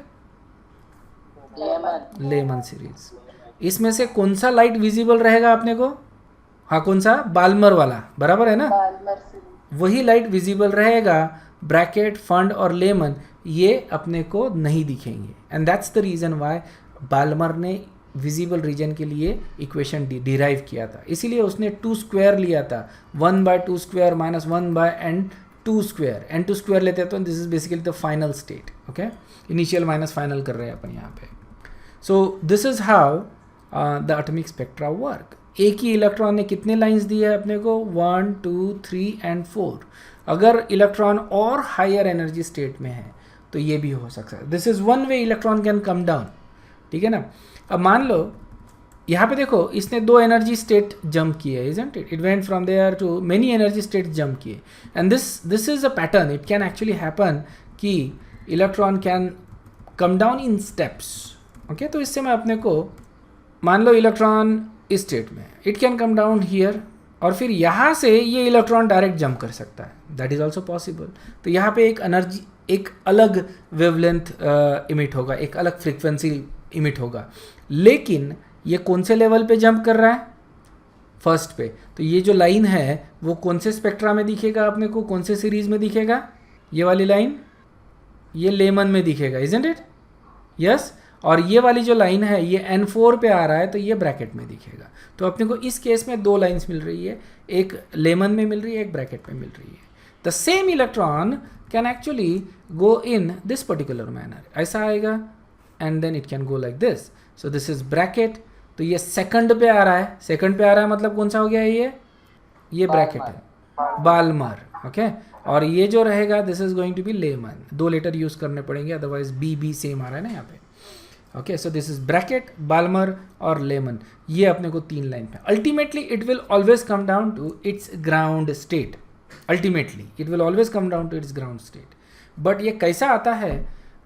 Lyman series. इसमें से कौन सा लाइट विजिबल रहेगा आपने को? हाँ, कौन सा? बाल्मर वाला, बराबर है ना. वही लाइट विजिबल रहेगा. ब्रैकेट, फंड और लेमन ये अपने को नहीं दिखेंगे. And that's the reason why Balmer ने विजिबल रीजन के लिए इक्वेशन डिराइव किया था. इसीलिए उसने 2 स्क्वायर लिया था. 1/2 square minus 1/n2 square. n2 square लेते हैं तो this is basically the final state. Okay, initial minus final कर रहे हैं अपन यहाँ पे. सो this is how the atomic spectra work. एक ही इलेक्ट्रॉन ने कितने लाइंस दिए हैं अपने को? 1, 2, 3 एंड 4. अगर इलेक्ट्रॉन और हायर एनर्जी स्टेट में है तो ये भी हो सकता है. This is one way electron can come down. ठीक है ना. अब मान लो यहाँ पे देखो इसने 2 एनर्जी स्टेट जंप किए, isn't it? It went from there to many energy state jump किए. And this is a pattern. It can actually happen कि electron can come down in steps. Okay, तो इससे मैं अपने को मान लो इलेक्ट्रॉन इस स्टेट में, it can come down here और फिर यहाँ से ये इलेक्ट्रॉन डायरेक्ट जंप कर सकता है. That is also possible. तो यहाँ पे एक एनर्जी, एक अलग वेवलेंथ इमिट होगा, एक अलग फ्रीक्वेंसी इमिट होगा. लेकिन ये कौन से लेवल पे जंप कर रहा है? फर्स्ट पे. तो ये जो लाइन है वो कौन से स्पेक्ट्रा में दिखेगा अपने को? कौन से सीरीज में दिखेगा? ये वाली लाइन, ये लेमन में दिखेगा, इजंट इट? यस. और ये वाली जो लाइन है ये n4 पे आ रहा है तो ये ब्रैकेट में दिखेगा. तो अपने को इस केस में 2 लाइंस मिल रही है, एक लेमन में मिल रही है, एक ब्रैकेट में मिल रही है. The same electron can actually go in this particular manner. ऐसा आएगा and then it can go like this. So this is Brackett. तो ये सेकंड पे आ रहा है. सेकंड पे आ रहा है मतलब कौन सा हो गया ये ब्रैकेट है, बाल्मर. ओके, और ये जो रहेगा this is going to be Lyman. 2 letter use करने पड़ेंगे, अदरवाइज बी सेम आ रहा है ना यहाँ पे. Okay, so this is Brackett, Balmer और लेमन. ये अपने को 3 लाइन पे. Ultimately it will always come down to its ground state. Ultimately it will always come down to its ground state. But ये कैसा आता है?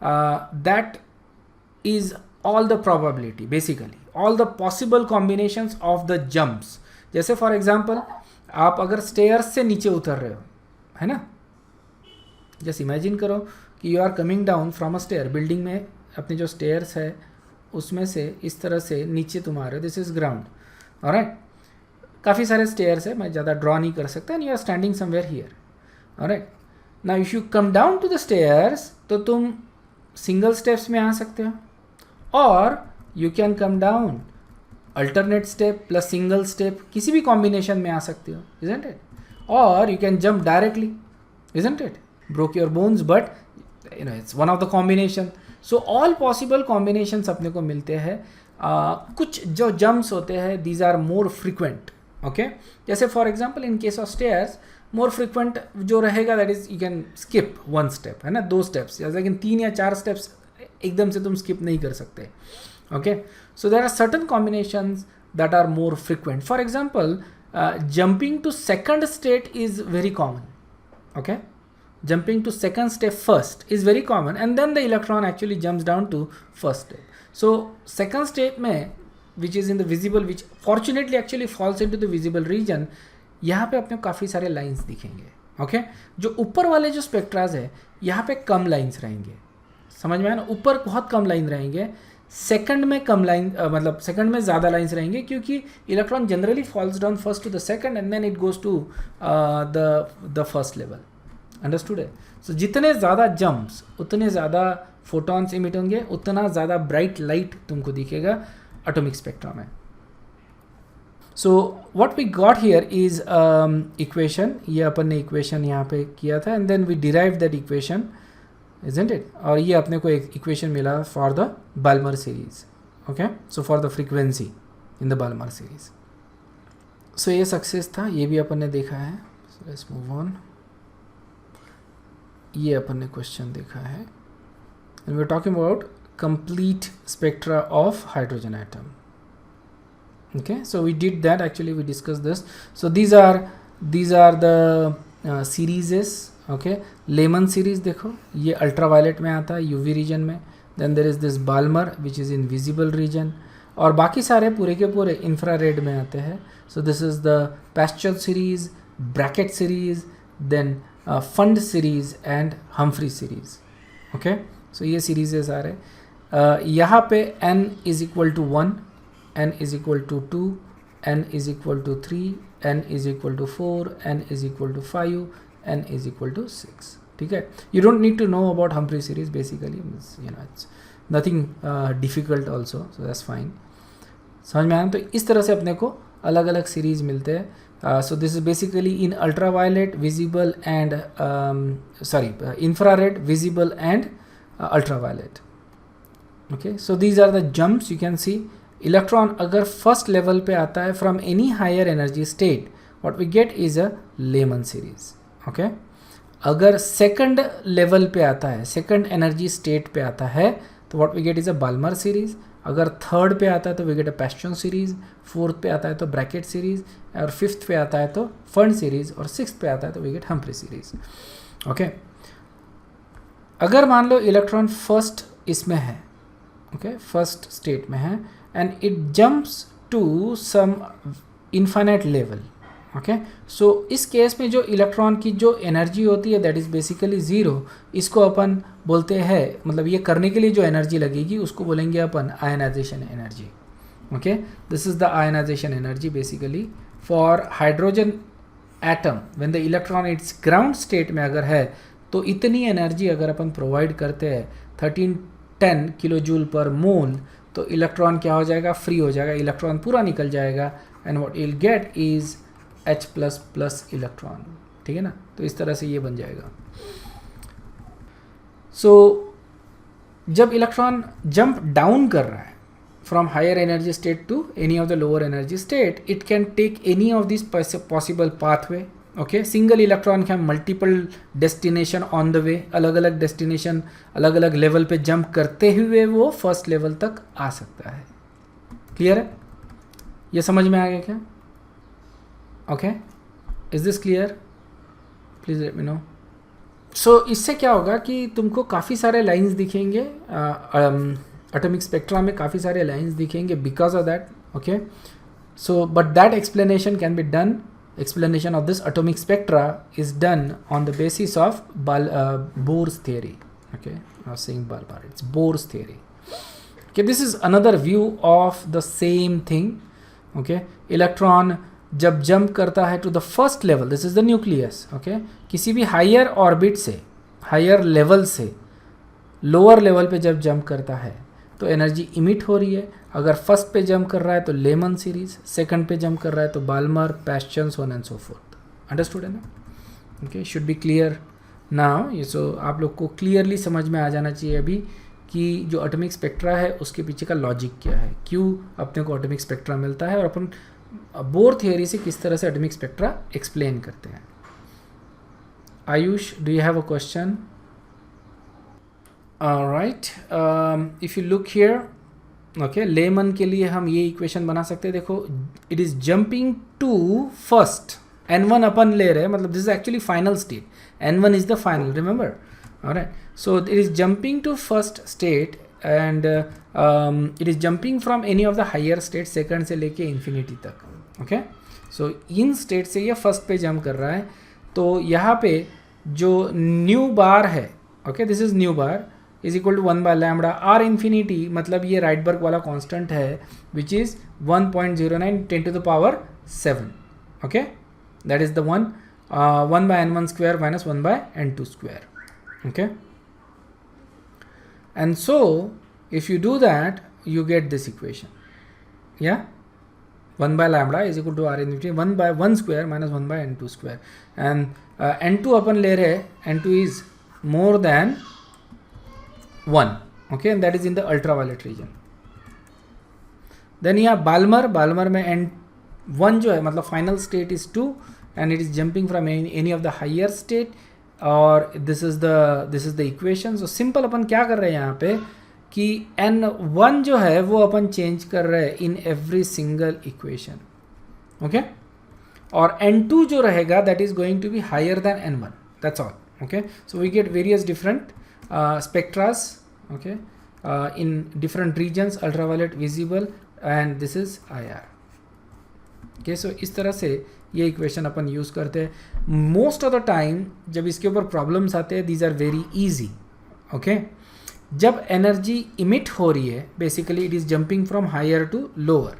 That is all the probability, basically all the possible combinations of the jumps. जैसे for example आप अगर stairs से नीचे उतर रहे हो, है ना, जस्ट इमेजिन करो कि you are coming down from a stair. Building में अपने जो स्टेयर्स है उसमें से इस तरह से नीचे तुम आ रहे हो. This is ground. ऑलराइट, काफ़ी सारे स्टेयर्स है, मैं ज़्यादा ड्रॉ नहीं कर सकता. And you are standing somewhere here. Alright, now if you come down to the stairs तो तुम सिंगल स्टेप्स में आ सकते हो, और you can come down alternate step plus single step, किसी भी कॉम्बिनेशन में आ सकते हो, इजंट इट? और you can jump directly, isn't it? Broke your bones, but you know it's one of the combination. So all possible combinations अपने को मिलते हैं. कुछ जो जंप्स होते हैं these are more frequent. Okay, जैसे for example in case of stairs more frequent जो रहेगा that is you can skip 1 step, है ना, 2 स्टेप्स, लेकिन 3 या 4 स्टेप्स एकदम से तुम स्किप नहीं कर सकते. Okay, so there are certain combinations that are more frequent. For example jumping to second state is very common. Okay, jumping to second step first is very common, and then the electron actually jumps down to first step. So second step में which is in the visible, which fortunately actually falls into the visible region, यहाँ पे अपने को काफ़ी सारे lines दिखेंगे। Okay, जो ऊपर वाले जो स्पेक्ट्राज है यहाँ पे कम लाइंस रहेंगे, समझ में आया ना, ऊपर बहुत कम लाइन रहेंगे, सेकंड में कम लाइन मतलब सेकंड में ज़्यादा लाइंस रहेंगे, क्योंकि electron generally falls down first to the second and then it goes to the first level. Understood है? सो जितने ज़्यादा जंप्स उतने ज़्यादा फोटॉन्स इमिट होंगे, उतना ज़्यादा ब्राइट लाइट तुमको दिखेगा एटॉमिक स्पेक्ट्रा में। So what we got here is equation, ये अपन ने इक्वेशन यहाँ पे किया था and then we derive that equation, isn't it? और ये अपने को एक इक्वेशन मिला for the Balmer series. Okay, so for the frequency in the Balmer series. So ये सक्सेस था, ये भी अपन ने देखा है। So let's move on. ये अपन ने क्वेश्चन देखा है and we are talking about complete spectra of hydrogen atom. okay, so we did that, actually we discussed this. So these are the series. okay, Lyman series देखो, ये ultraviolet में आता है, यूवी रीजन में, then there is this Balmer which is in visible region, और बाकी सारे पूरे के पूरे इंफ्रारेड में आते हैं। So this is the Paschen series, Brackett series, then Pfund series and Humphrey series. Okay, so ये सीरीज है सारे। यहाँ पे n is equal to 1, n is equal to 2, n is equal to 3, n is equal to 4, n is equal to 5, n is equal to 6. ठीक है, you don't need to know about Humphrey series basically, you know, it's nothing difficult also, so that's fine. समझ में आया? तो इस तरह से अपने को अलग अलग सीरीज मिलते हैं। So this is basically in ultraviolet, visible and infrared, visible and ultraviolet. Okay, so these are the jumps you can see. Electron अगर फर्स्ट लेवल पे आता है from any higher energy state, what we get is a Lyman series. Okay, अगर second level पे आता है, second energy state पे आता है, तो what we get is a Balmer series. अगर थर्ड पे आता है तो we get a Paschen series, fourth पे आता है तो ब्रैकेट सीरीज, और फिफ्थ पे आता है तो फंड सीरीज, और सिक्स्थ पे आता है तो we get Humphreys series. Okay, अगर मान लो इलेक्ट्रॉन फर्स्ट इसमें है, ओके, फर्स्ट स्टेट में है, and it jumps to some infinite level. okay, so इस केस में जो इलेक्ट्रॉन की जो एनर्जी होती है दैट इज़ बेसिकली ज़ीरो, इसको अपन बोलते हैं, मतलब ये करने के लिए जो एनर्जी लगेगी उसको बोलेंगे अपन ionization energy. Okay, this is the ionization energy basically for hydrogen atom when the electron its ground state में अगर है, तो इतनी एनर्जी अगर अपन प्रोवाइड करते हैं 1310 किलो जूल पर मोल, तो इलेक्ट्रॉन क्या हो जाएगा, फ्री हो जाएगा, इलेक्ट्रॉन पूरा निकल जाएगा and what will get is H++ electron. ठीक है ना, तो इस तरह से ये बन जाएगा। सो जब इलेक्ट्रॉन जंप डाउन कर रहा है from higher energy state to any of the lower energy state, it can take any of this possible pathway. Okay, single electron के multiple destination on the way, अलग अलग डेस्टिनेशन अलग अलग level पे jump करते हुए वो फर्स्ट लेवल तक आ सकता है। क्लियर है? ये समझ में आ गया क्या? Okay, is this clear? Please let me know. So इससे क्या होगा कि तुमको काफ़ी सारे लाइंस दिखेंगे, एटॉमिक स्पेक्ट्रा में काफ़ी सारे लाइंस दिखेंगे because of that. Okay, so but that explanation can be done, explanation of this atomic spectra is done on the basis of Bohr's theory. Okay, I was saying Balmer, it's Bohr's theory. Okay, this is another view of the same thing. Okay, electron जब jump करता है to the first level, this is the nucleus. Okay, किसी भी higher orbit से, higher level से lower level पे जब jump करता है तो एनर्जी इमिट हो रही है। अगर फर्स्ट पे जंप कर रहा है तो लेमन सीरीज, सेकंड पे जंप कर रहा है तो Balmer, Paschen, so on and so forth. Understood है ना? Okay, should be clear now. ये सो आप लोग को क्लियरली समझ में आ जाना चाहिए अभी कि जो एटॉमिक स्पेक्ट्रा है उसके पीछे का लॉजिक क्या है, क्यों अपने को एटॉमिक स्पेक्ट्रा मिलता है, और अपन बोर थियोरी से किस तरह से एटॉमिक स्पेक्ट्रा एक्सप्लेन करते हैं। Ayush, do you have a question? Alright, if you look here, okay, Lyman के लिए हम ये इक्वेशन बना सकते हैं। देखो, it is jumping to first, n1 अपन ले रहे हैं, मतलब this is actually final state, n1 is the final, remember. Alright, so it is jumping to first state and it is jumping from any of the higher state, second से लेके infinity तक। Okay, सो इन state से ये first पे jump कर रहा है, तो यहाँ पे जो न्यू बार है, okay this is nu bar is equal to 1 by lambda R infinity, मतलब ये राइटबर्ग वाला कांस्टेंट है which is 1.09 10 to the power 7, okay that is the one 1 by n1 square minus 1 by n2 square, okay, and so if you do that you get this equation, yeah, 1 by lambda is equal to r infinity 1 by 1 square minus 1 by n2 square, and n2 अपन ले रहे हैं, n2 is more than 1, okay, and that is in the ultraviolet region. Then यहाँ Balmer में n1 जो है मतलब final state is 2 and it is jumping from any of the higher state, और this is the equation. So simple अपन क्या कर रहे हैं यहाँ पे कि n1 जो है वो अपन चेंज कर रहे हैं in every single equation, okay, और n2 जो रहेगा that is going to be higher than n1, that's all, okay. So we get various different spectras, okay, in different regions, ultraviolet, visible, and this is IR, okay. So इस तरह से ये equation अपन use करते हैं most of the time. जब इसके ऊपर problems आते हैं these are very easy, okay. जब एनर्जी इमिट हो रही है basically it is jumping from higher to lower.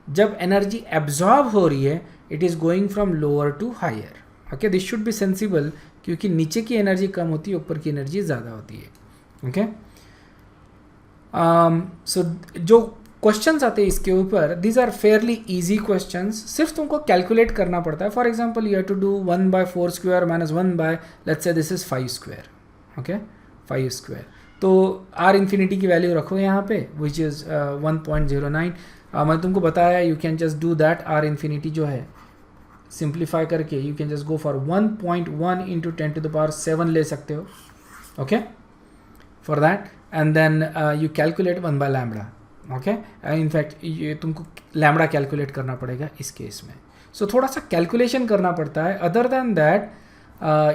जब एनर्जी एब्जॉर्ब हो रही है it is going from lower to higher, okay. This should be sensible क्योंकि नीचे की एनर्जी कम होती है, ऊपर की एनर्जी ज़्यादा होती है, ओके. सो जो क्वेश्चंस आते हैं इसके ऊपर these are fairly easy questions, सिर्फ तुमको कैलकुलेट करना पड़ता है. For example you have to do 1 by 4 square minus 1 by let's say this is 5 square, okay, 5 square. तो आर इन्फिनिटी की वैल्यू रखो यहाँ पे विच इज़ 1.09. मैं तुमको बताया you can just do that. R infinity जो है सिंप्लीफाई करके you can just go for 1.1 into 10 to the power 7 ले सकते हो, okay, for that. And then you calculate 1 by lambda, okay. In fact ये तुमको लैम्बडा कैलकुलेट करना पड़ेगा इस केस में. सो थोड़ा सा कैलकुलेशन करना पड़ता है. अदर दैन दैट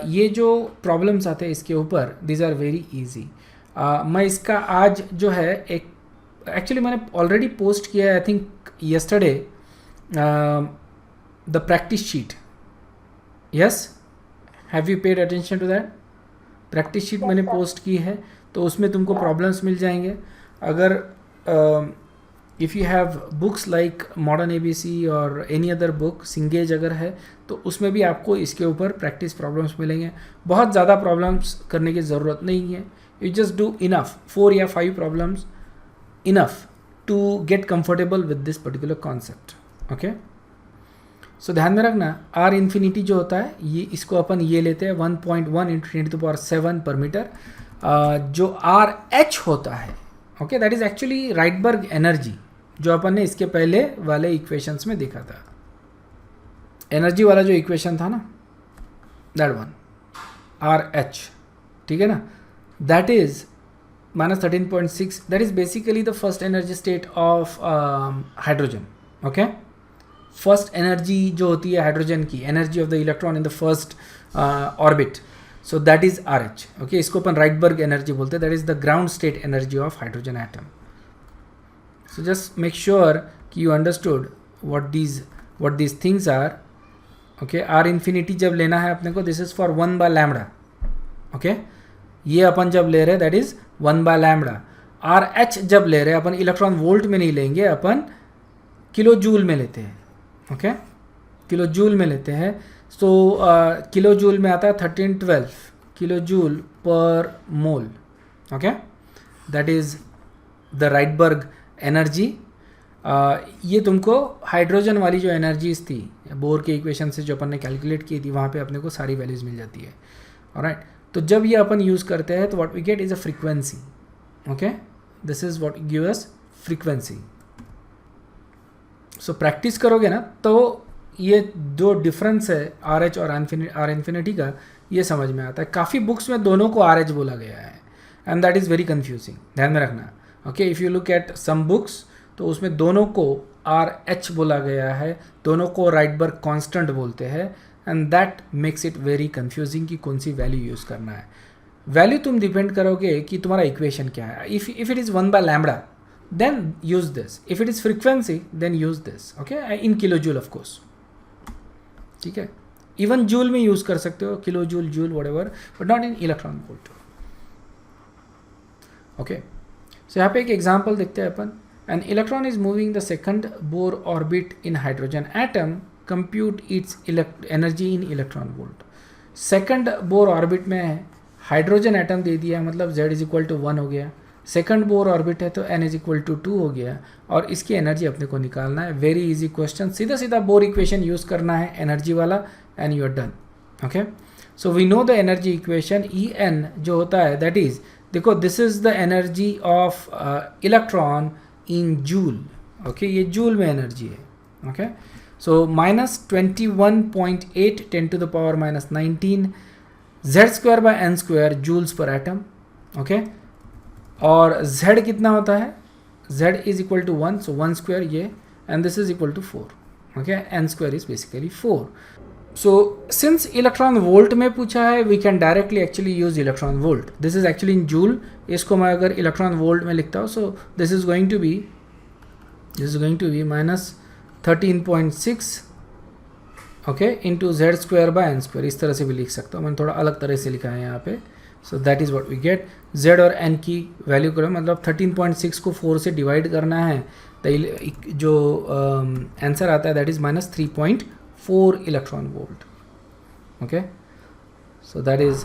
ये जो प्रॉब्लम्स आते हैं इसके ऊपर दीज आर वेरी इजी. मैं इसका आज जो है एक एक्चुअली मैंने ऑलरेडी पोस्ट किया है I think yesterday the practice sheet. Yes, have you paid attention to that? Practice sheet मैंने पोस्ट की है तो उसमें तुमको प्रॉब्लम्स मिल जाएंगे. अगर if you have books like modern ABC और एनी अदर बुक, सिंगेज अगर है तो उसमें भी आपको इसके ऊपर प्रैक्टिस प्रॉब्लम्स मिलेंगे. बहुत ज़्यादा प्रॉब्लम्स करने की ज़रूरत नहीं है. यू जस्ट डू इनफ 4 या 5 problems enough to get comfortable with this particular concept, okay. So ध्यान में रखना आर इन्फिनिटी जो होता है ये इसको अपन ये लेते हैं 1.1 into 10 to the power 7 per meter. जो RH होता है, okay, that is actually राइटबर्ग energy जो अपन ने इसके पहले वाले इक्वेशंस में देखा था. एनर्जी वाला जो इक्वेशन था ना दैट वन RH, ठीक है ना, that is -13.6. That is basically the first energy state of hydrogen, okay. First energy जो होती है हाइड्रोजन की, energy of the electron in the first orbit, so that is RH, okay. इसको अपन Rydberg energy बोलते हैं. That is the ground state energy of hydrogen atom. So just make sure कि you understood what these things are, okay. R infinity जब लेना है अपने को this is for 1 by lambda, okay. ये अपन जब ले रहे हैं that is 1 by lambda. RH जब ले रहे हैं अपन इलेक्ट्रॉन वोल्ट में नहीं लेंगे, अपन किलो जूल में लेते हैं, ओके. किलो जूल में लेते हैं. सो किलो जूल में आता है 1312 किलो जूल पर मोल, okay. That is the राइटबर्ग energy. ये तुमको हाइड्रोजन वाली जो एनर्जीज थी बोर के इक्वेशन से जो अपन ने कैलकुलेट की थी वहाँ पे अपने को सारी वैल्यूज मिल जाती है, ऑलराइट. तो जब ये अपन यूज़ करते हैं तो what we get is a frequency, okay. This is what give us frequency. So practice करोगे ना तो ये जो डिफरेंस है RH और आर इन्फिनिटी का ये समझ में आता है. काफ़ी बुक्स में दोनों को RH बोला गया है and that is very confusing. ध्यान में रखना, okay. If you look at some books तो उसमें दोनों को RH बोला गया है, दोनों को राइटबर्ग कांस्टेंट बोलते हैं and that makes it very confusing कि कौन सी वैल्यू यूज़ करना है. वैल्यू तुम डिपेंड करोगे कि तुम्हारा इक्वेशन क्या है. If it is 1 by lambda then use this. If it is frequency then use this, okay, in kilojoule of course. ठीक है, इवन जूल में यूज़ कर सकते हो, kilo joule, joule, whatever, but not in electron volt. Okay, so यहाँ पे एक example देखते हैं अपन। An electron is moving the second Bohr orbit in hydrogen atom, compute its energy in electron volt. Second Bohr orbit में hydrogen atom दे दिया, मतलब z इज इक्वल टू 1 हो गया। सेकंड बोर ऑर्बिट है तो n इज इक्वल टू 2 हो गया, और इसकी एनर्जी अपने को निकालना है। वेरी इजी क्वेश्चन, सीधा सीधा बोर इक्वेशन यूज़ करना है एनर्जी वाला, and you are done. Okay, so we know the energy equation, En जो होता है दैट इज, देखो this is the energy of electron in joule. Okay, ये जूल में एनर्जी है। Okay, so -21.8 10 to the power -19 Z²/n² joules per atom. Okay, और Z कितना होता है, Z इज इक्वल टू 1, सो 1² ये, and this is equal to 4। Okay, n² is basically 4। So since electron volt में पूछा है, we can directly actually use electron volt. This is actually in joule, इसको मैं अगर इलेक्ट्रॉन वोल्ट में लिखता हूँ, so this is going to be -13.6 okay into Z²/n², इस तरह से भी लिख सकता हूँ, मैंने थोड़ा अलग तरह से लिखा है यहाँ पे। So that is what we get. Z और n की वैल्यू करो, मतलब 13.6 को 4 से डिवाइड करना है, जो आंसर आता है that is -3.4 electron volt. Okay, so that is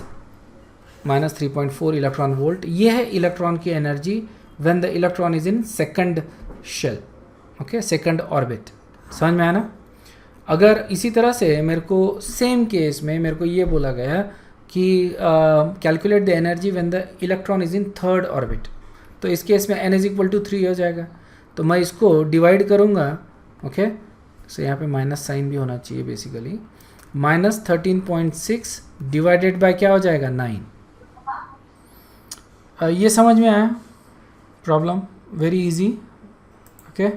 -3.4 electron volt. ये है इलेक्ट्रॉन की energy when the electron is in second shell. Okay, second orbit, समझ में आया ना। अगर इसी तरह से मेरे को सेम केस में मेरे को ये बोला गया कि calculate the energy when the electron is in third orbit, तो इस केस में n इज इक्वल टू 3 हो जाएगा, तो मैं इसको डिवाइड करूँगा। ओके, सो यहाँ पे माइनस साइन भी होना चाहिए बेसिकली। -13.6 डिवाइडेड बाय क्या हो जाएगा, 9। ये समझ में आया problem, very easy. Okay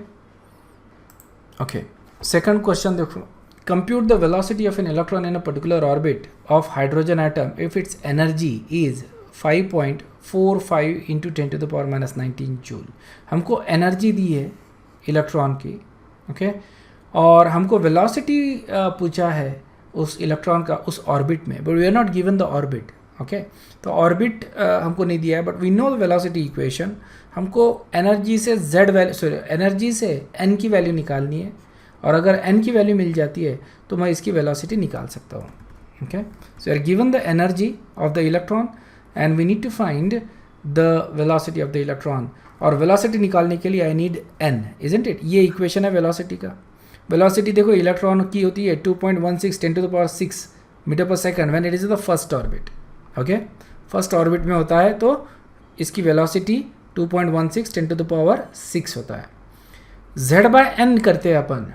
okay, second question देखो, compute the velocity of an electron in a particular orbit of hydrogen atom if its energy is 5.45 into 10 to the power -19 joule. हमको energy दी है इलेक्ट्रॉन की, okay, और हमको velocity पूछा है उस इलेक्ट्रॉन का उस ऑर्बिट में, but we are not given the orbit. Okay, तो ऑर्बिट हमको नहीं दिया है, but we know the velocity equation. हमको एनर्जी से z वैल्यू, सॉरी एनर्जी से n की वैल्यू निकालनी है, और अगर n की वैल्यू मिल जाती है तो मैं इसकी वेलोसिटी निकाल सकता हूँ। Okay, so are given the energy of the electron and we need to find the velocity of the electron, और वेलोसिटी निकालने के लिए I need n, isn't it. ये इक्वेशन है वेलोसिटी का। वेलोसिटी देखो इलेक्ट्रॉन की होती है 2.16 10 to the power 6 metre per second when it is the first orbit. Okay, first orbit में होता है तो इसकी वेलोसिटी 2.16 10 to the power 6 होता है। z/n करते हैं अपन,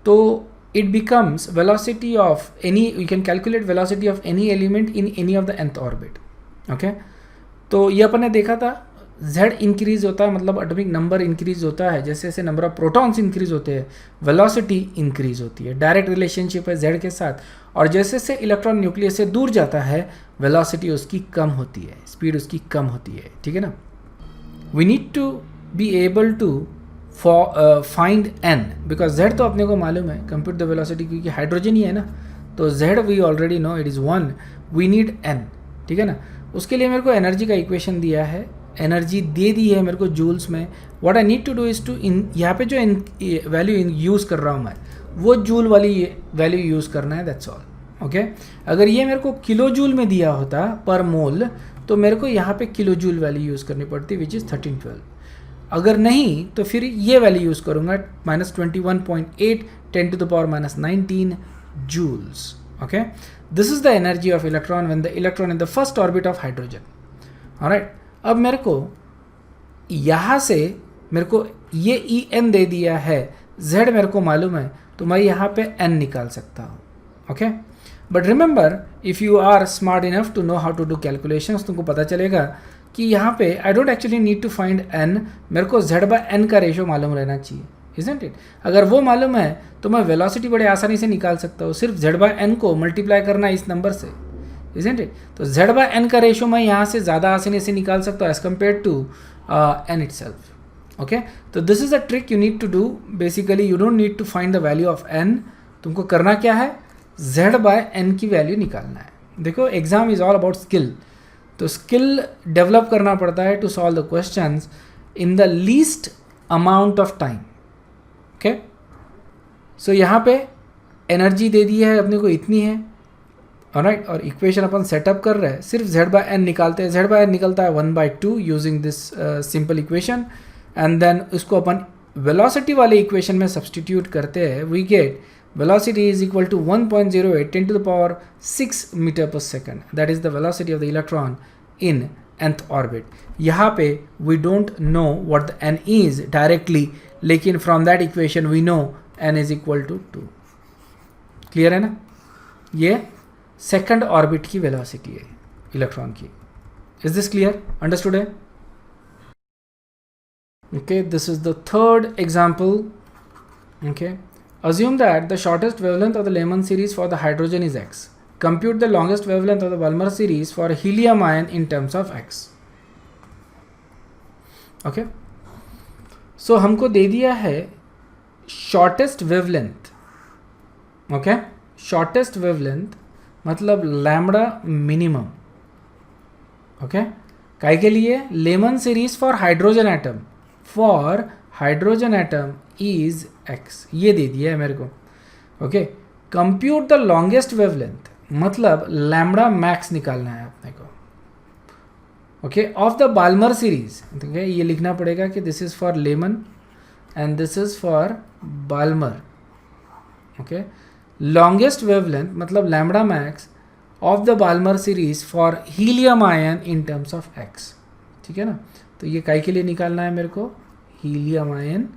तो it becomes velocity of any, you can calculate velocity of any element in any of the nth orbit। Okay, तो ये अपन ने देखा था, z इंक्रीज होता है, मतलब एटॉमिक नंबर इंक्रीज होता है, जैसे जैसे नंबर ऑफ प्रोटॉन्स इंक्रीज होते हैं वेलोसिटी इंक्रीज होती है। डायरेक्ट रिलेशनशिप है z के साथ, और जैसे जैसे इलेक्ट्रॉन न्यूक्लियस से दूर जाता है वेलोसिटी उसकी कम होती है, स्पीड उसकी कम होती है। ठीक है ना। We need to be able to find n, because z तो अपने को मालूम है, कंप्यूट द वेलोसिटी, क्योंकि हाइड्रोजन ही है ना, तो z we already know it is 1, we need n। ठीक है ना। उसके लिए मेरे को एनर्जी का इक्वेशन दिया है, एनर्जी दे दी है मेरे को जूल्स में। What I need to do is to यहाँ पे जो वैल्यू यूज़ कर रहा हूँ मैं, वो जूल वाली वैल्यू यूज़ करना है, दैट्स ऑल। ओके, अगर ये मेरे को किलो जूल में दिया होता पर मोल, तो मेरे को यहाँ पे किलो जूल वैल्यू यूज़ करनी पड़ती, विच इज़ 1312। अगर नहीं तो फिर ये वैल्यू यूज़ करूँगा, -21.8 10 to the power -19 joules। Okay, this is the energy of electron when the electron in the first orbit of hydrogen. Alright, अब मेरे को यहाँ से मेरे को ये En दे दिया है, Z मेरे को मालूम है, तो मैं यहाँ पे N निकाल सकता हूँ। Okay, but remember if you are smart enough to know how to do calculations, तुमको पता चलेगा कि यहाँ पे I don't actually need to find n, मेरे को Z/n का रेशो मालूम रहना चाहिए, इजंट इट। अगर वो मालूम है तो मैं वेलोसिटी बड़े आसानी से निकाल सकता हूँ, सिर्फ Z/n को मल्टीप्लाई करना है इस नंबर से, इजंट इट। तो Z/n का रेशो मैं यहाँ से ज़्यादा आसानी से निकाल सकता हूँ as compare to n itself. Okay, तो this is a trick you need to do. Basically you don't need to find the value of n। तुमको करना क्या है, z बाय n की वैल्यू निकालना है. देखो exam is all about skill, तो स्किल डेवलप करना पड़ता है to solve the questions in the least amount of time. Okay, so यहाँ पे एनर्जी दे दी है अपने को इतनी है, ऑलराइट, और इक्वेशन अपन सेटअप कर रहे हैं, सिर्फ z बाय n निकालते हैं. z बाय n निकलता है 1/2 using this simple equation, and then उसको अपन वेलोसिटी वाले इक्वेशन में सब्सटीट्यूट करते हैं. We get velocity is equal to 1.08 10 to the power 6 meter per second. That is the velocity of the electron in nth orbit. यहाँ पे we don't know what the n is directly, लेकिन from that equation we know n is equal to 2. Clear है ना? ये second orbit की velocity है electron की. Is this clear? Understood है? Okay, this is the third example. Okay. Assume that the shortest wavelength of the Lehman series for the hydrogen is x. Compute the longest wavelength of the Balmer series for helium ion in terms of x. Okay. So हमको दे दिया है shortest wavelength. Okay. Shortest wavelength मतलब lambda minimum. Okay. काय के लिए? Lehman series for hydrogen atom. For hydrogen atom is x. ये दे दिया है मेरे को. Okay, compute the longest wavelength मतलब लैम्बडा मैक्स निकालना है अपने को. Okay, of the Balmer series. ठीक है, ये लिखना पड़ेगा कि this is for Lyman and this is for Balmer. Okay, longest wavelength मतलब lambda max of the Balmer series for helium ion in terms of X. ठीक है ना, तो ये काय के लिए निकालना है मेरे को? हीलियम आयन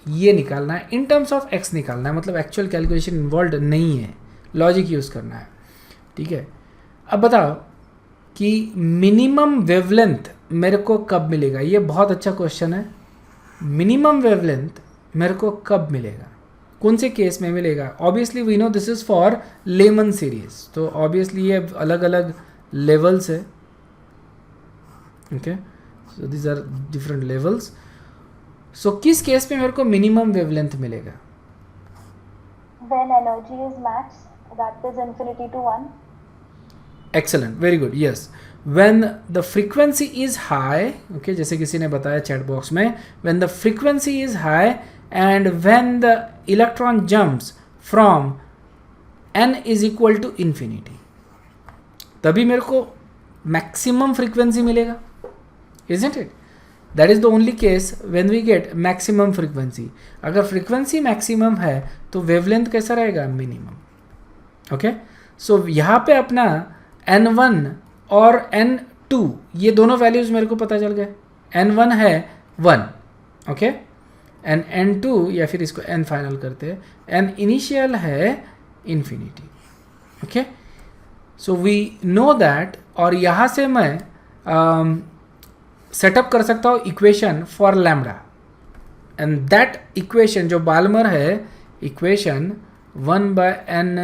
ये निकालना है, इन टर्म्स ऑफ एक्स निकालना है, मतलब एक्चुअल कैलकुलेशन इन्वॉल्व नहीं है, लॉजिक यूज़ करना है. ठीक है, अब बताओ कि मिनिमम वेवलेंथ मेरे को कब मिलेगा? ये बहुत अच्छा क्वेश्चन है. मिनिमम वेवलेंथ मेरे को कब मिलेगा, कौन से केस में मिलेगा? Obviously we know this is for Lyman series, तो ऑब्वियसली ये अलग अलग लेवल्स है. Okay, so these are different levels. So किस केस में मेरे को मिनिमम वेवलेंथ मिलेगा? When energy is max, that is infinity to 1. Excellent, very good. Yes, when the frequency is high, okay, जैसे किसी ने बताया चैट बॉक्स में, when the frequency is high and when the electron jumps from n is equal to infinity, तभी मेरे को maximum frequency मिलेगा. Isn't it? That is the only case when we get maximum frequency. अगर frequency maximum है तो wavelength कैसा रहेगा? Minimum. Okay, so यहाँ पे अपना n1 और n2 ये दोनों वैल्यूज मेरे को पता चल गए. n1 है 1, ओके, एंड n2 या फिर इसको n फाइनल करते हैं, n इनिशियल है infinity. Okay, so we know that, और यहाँ से मैं सेटअप कर सकता हूँ equation for lambda, and that equation जो बाल्मर है इक्वेशन 1/n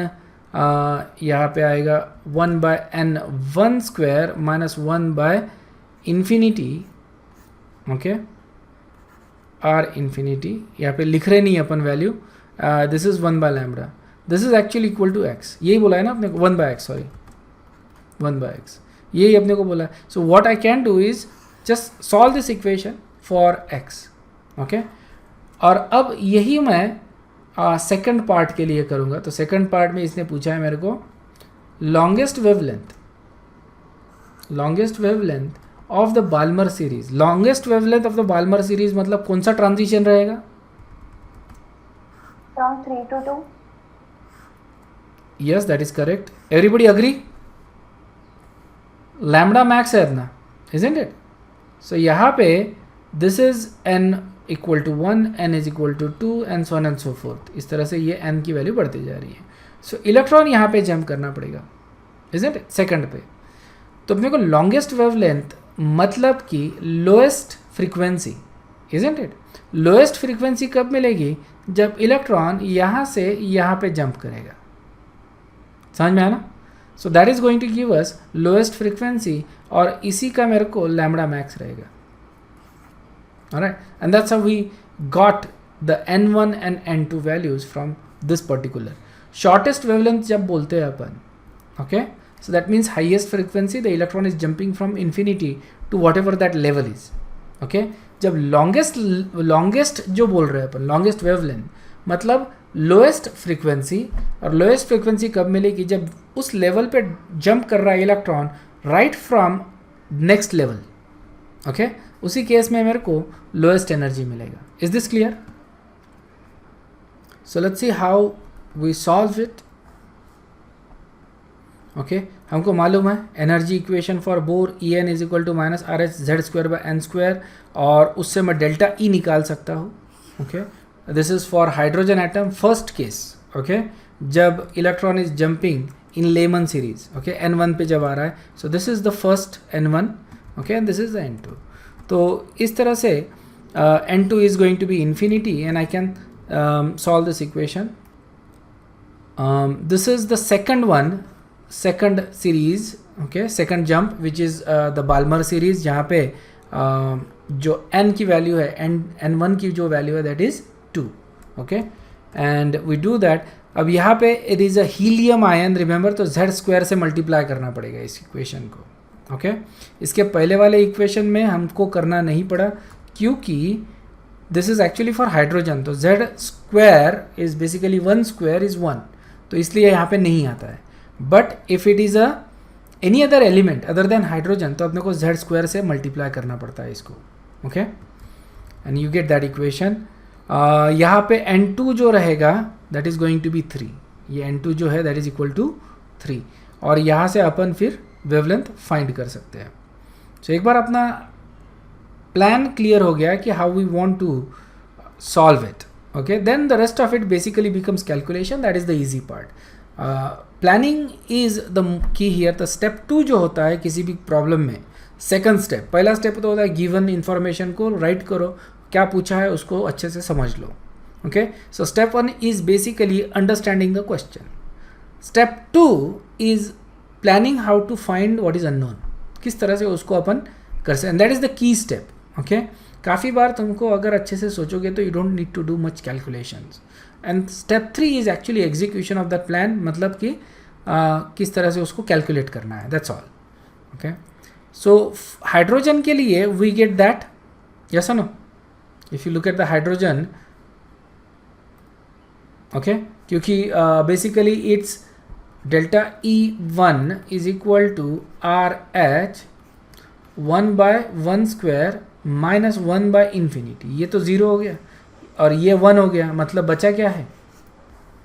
यहाँ पे आएगा 1/n1 square minus 1/infinity. Okay, R infinity यहाँ पे लिख रहे नहीं अपन वैल्यू. दिस इज 1/लैम्बडा, this is actually equal to X. यही बोला है ना अपने को, 1/x, सॉरी 1/x, यही अपने को बोला है. So what I can do is just solve this equation for x. okay, और अब यही मैं सेकंड पार्ट के लिए करूँगा. तो सेकंड पार्ट में इसने पूछा है मेरे को longest wavelength of the Balmer series. Longest wavelength of the Balmer series मतलब कौन सा ट्रांजिशन रहेगा? From 3 to 2. Yes, that is correct. Everybody agree? Lambda max है अपना, isn't it? So यहाँ पे this is n equal to 1, n is equal to 2 and so on and so forth. इस तरह से ये n की वैल्यू बढ़ती जा रही है. सो इलेक्ट्रॉन यहाँ पे जंप करना पड़ेगा, isn't it? सेकंड पे. तो अपने को लॉन्गेस्ट वेवलेंथ मतलब कि lowest frequency, isn't it? Lowest frequency कब मिलेगी? जब इलेक्ट्रॉन यहाँ से यहाँ पे जंप करेगा. समझ में आया ना? So that is going to give us lowest frequency, और इसी का मेरे को लैम्बडा मैक्स रहेगा. Alright, and that's how we got the n1 and n2 values from this particular. Shortest wavelength जब बोलते हैं अपन, okay, so that means highest frequency the electron is jumping from infinity to whatever that level is, okay. जब longest जो बोल रहे हैं अपन, लॉन्गेस्ट वेवलेंथ मतलब लोएस्ट फ्रीक्वेंसी, और लोएस्ट फ्रीक्वेंसी कब मिलेगी, जब उस लेवल पे जंप कर रहा है electron right from next level, okay. उसी केस में मेरे को लोएस्ट एनर्जी मिलेगा। Is this clear? So let's see how we solve it, okay. हमको मालूम है energy equation for Bohr E n is equal to minus R H Z square by n square, और उससे मैं डेल्टा ई निकाल सकता हूँ, okay. This is for hydrogen atom first case, okay, जब electron is jumping in Lyman series, okay, n1 पे जब आ रहा है। So this is the first n1, okay, and this is the n2। तो इस तरह से n2 is going to be infinity and I can solve this equation. This is the second series, okay, second jump, which is the Balmer series, जहाँ पे जो n की value है, n1 की जो वैल्यू है that is 2, okay, and we do that. अब यहाँ पे it is a helium ion, remember, तो z स्क्वायर से मल्टीप्लाई करना पड़ेगा इस इक्वेशन को, ओके। इसके पहले वाले इक्वेशन में हमको करना नहीं पड़ा क्योंकि this is actually for hydrogen, तो z square is basically 1 square is 1, तो इसलिए यहाँ पे नहीं आता है। But if it is a any other element other than hydrogen, तो अपने को z स्क्वायर से मल्टीप्लाई करना पड़ता है इसको, okay, and you get that equation. यहाँ पे n2 जो रहेगा that is going to be 3, ये n2 जो है दैट इज इक्वल टू 3, और यहाँ से अपन फिर वेवलेंथ फाइंड कर सकते हैं। सो एक बार अपना प्लान क्लियर हो गया कि how we want to solve it, okay, then the rest of it basically becomes calculation, that is the easy part. Planning is the key here. तो स्टेप 2 जो होता है किसी भी प्रॉब्लम में, सेकंड स्टेप, पहला स्टेप तो होता है गिवन इंफॉर्मेशन को राइट करो, क्या पूछा है उसको अच्छे से समझ लो, okay. So step 1 is basically understanding the question. Step 2 is planning how to find what is unknown, किस तरह से उसको अपन कर सकते, and that is the key step, okay. काफ़ी बार तुमको अगर अच्छे से सोचोगे तो you don't need to do much calculations. And step 3 is actually execution of that plan, मतलब कि किस तरह से उसको कैलकुलेट करना है, that's all, okay. So hydrogen के लिए वी गेट दैट, यस और no? If you look at the hydrogen, okay, क्योंकि basically it's delta E1 is equal to RH 1/1 square minus 1/इन्फिनिटी, ये तो 0 हो गया और ये 1 हो गया, मतलब बचा क्या है,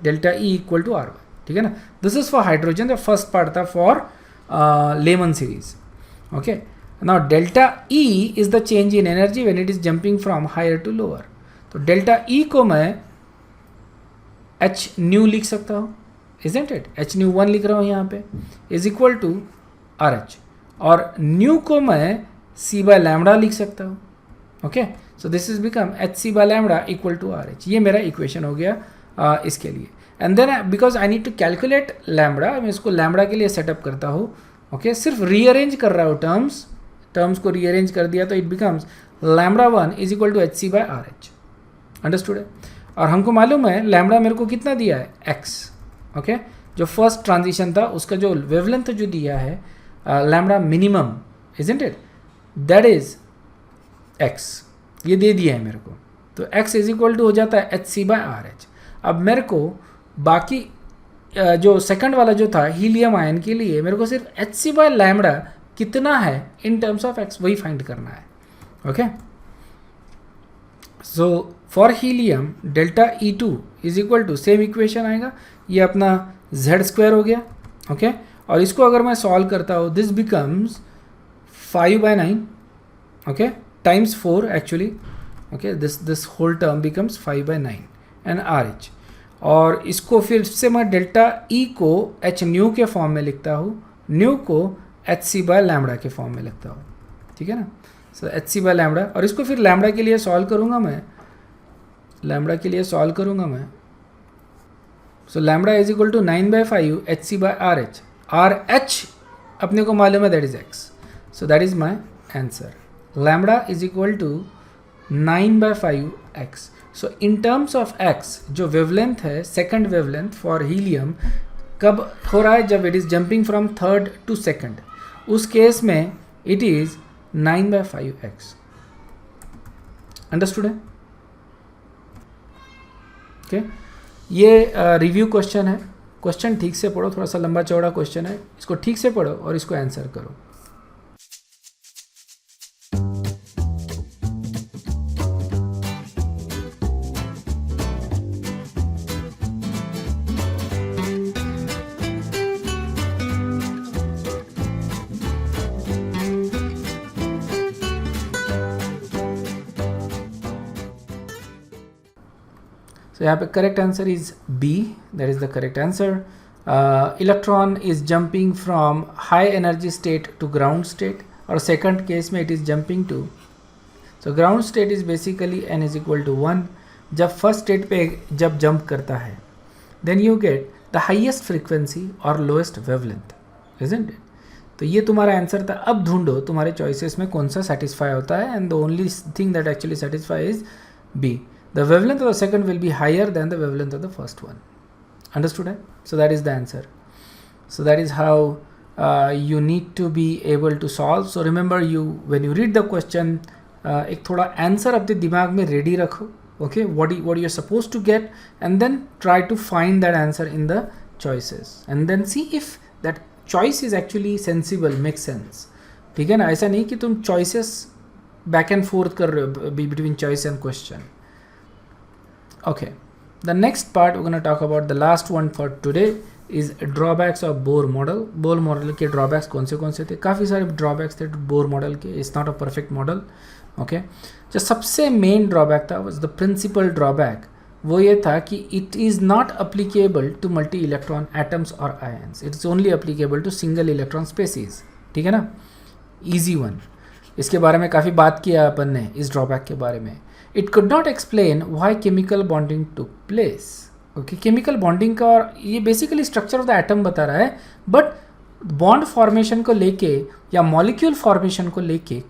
delta E equal to R1, ठीक है ना। This is for hydrogen, the first part था for Lyman series, okay. Now delta E is the change in energy when it is jumping from higher to lower. तो delta E को मैं h new लिख सकता हूँ, isn't it, h new 1 लिख रहा हूँ यहाँ पे, इज इक्वल टू RH, और न्यू को मैं c बाय लैम्डा लिख सकता हूँ, okay. So this is become hc by lambda equal to RH। ये मेरा इक्वेशन हो गया इसके लिए। And then because I need to calculate lambda, मैं इसको लैम्डा के लिए सेटअप करता हूँ, ओके। सिर्फ रीअरेंज कर रहा हूँ टर्म्स को रीअरेंज कर दिया तो it becomes lambda 1 is equal to hc by RH, understood है। और हमको मालूम है लैम्डा मेरे को कितना दिया है, x, ओके। जो फर्स्ट ट्रांजिशन था उसका जो वेवलेंथ जो दिया है lambda minimum, isn't it, that is x, ये दे दिया है मेरे को, तो x इज इक्वल टू हो जाता है hc बाय RH। अब मेरे को बाकी जो सेकंड वाला जो था हीलियम आयन के लिए मेरे को सिर्फ hc बाय लैम्डा कितना है इन टर्म्स ऑफ x वही फाइंड करना है, okay. So for helium delta E2 is equal to same equation आएगा, ये अपना z स्क्वायर हो गया, ओके। और इसको अगर मैं सॉल्व करता हूँ this becomes 5/9, okay, times 4 actually, okay, this whole term becomes 5/9 and RH। और इसको फिर से मैं डेल्टा E को h न्यू के फॉर्म में लिखता हूँ, न्यू को hc बाय लैम्डा के फॉर्म में लिखता हूँ, ठीक है ना। सो hc बाय लैम्डा, और इसको फिर लैम्डा के लिए सॉल्व करूँगा मैं, लैम्डा के लिए सॉल्व करूँगा मैं। So lambda is equal to 9/5 hc by RH, RH अपने को मालूम है that is x, so that is my answer, lambda is equal to 9/5 x। So in terms of x जो वेवलेंथ है, सेकंड वेवलेंथ फॉर हीलियम कब हो रहा है, जब it is jumping from third to second, उस केस में it is 9/5x। Understood है? ओके, ये रिव्यू क्वेश्चन है। क्वेश्चन ठीक से पढ़ो, थोड़ा सा लंबा चौड़ा क्वेश्चन है, इसको ठीक से पढ़ो और इसको आंसर करो। So यहाँ पे correct answer is B, that is the correct answer. Electron is jumping from high energy state to ground state, और सेकंड केस में it is jumping to, so ground state is basically n is equal to 1। जब first state पे जब jump करता है then you get the highest frequency और lowest wavelength, isn't it? तो ये तुम्हारा आंसर था। अब ढूंढो तुम्हारे चॉइसेस में कौन सा सेटिस्फाई होता है, and the only thing that actually satisfy is B. The wavelength of the second will be higher than the wavelength of the first one. Understood? So that is the answer. So that is how you need to be able to solve. So remember, when you read the question, एक थोड़ा answer अपने दिमाग में ready रखो. Okay, what you are supposed to get, and then try to find that answer in the choices, and then see if that choice is actually sensible, makes sense. ठीक है ना? ऐसा नहीं कि तुम choices back and forth कर रहे हो between choice and question. Okay, the next part we're going to talk about, the last one for today is drawbacks of Bohr model. Bohr model के drawbacks कौन से थे? काफ़ी सारे drawbacks थे Bohr model के. It's not a perfect model. Okay, जो सबसे main drawback था was the principal drawback, वो ये था कि it is not applicable to multi-electron atoms or ions. It's only applicable to single electron species. ठीक है ना? Easy one. इसके बारे में काफ़ी बात किया अपन ने इस drawback के बारे में. It could not explain why chemical bonding took place. Okay, chemical bonding का, और ये basically structure of the atom बता रहा है, बट बॉन्ड फॉर्मेशन को लेके या मॉलिक्यूल फॉर्मेशन को लेके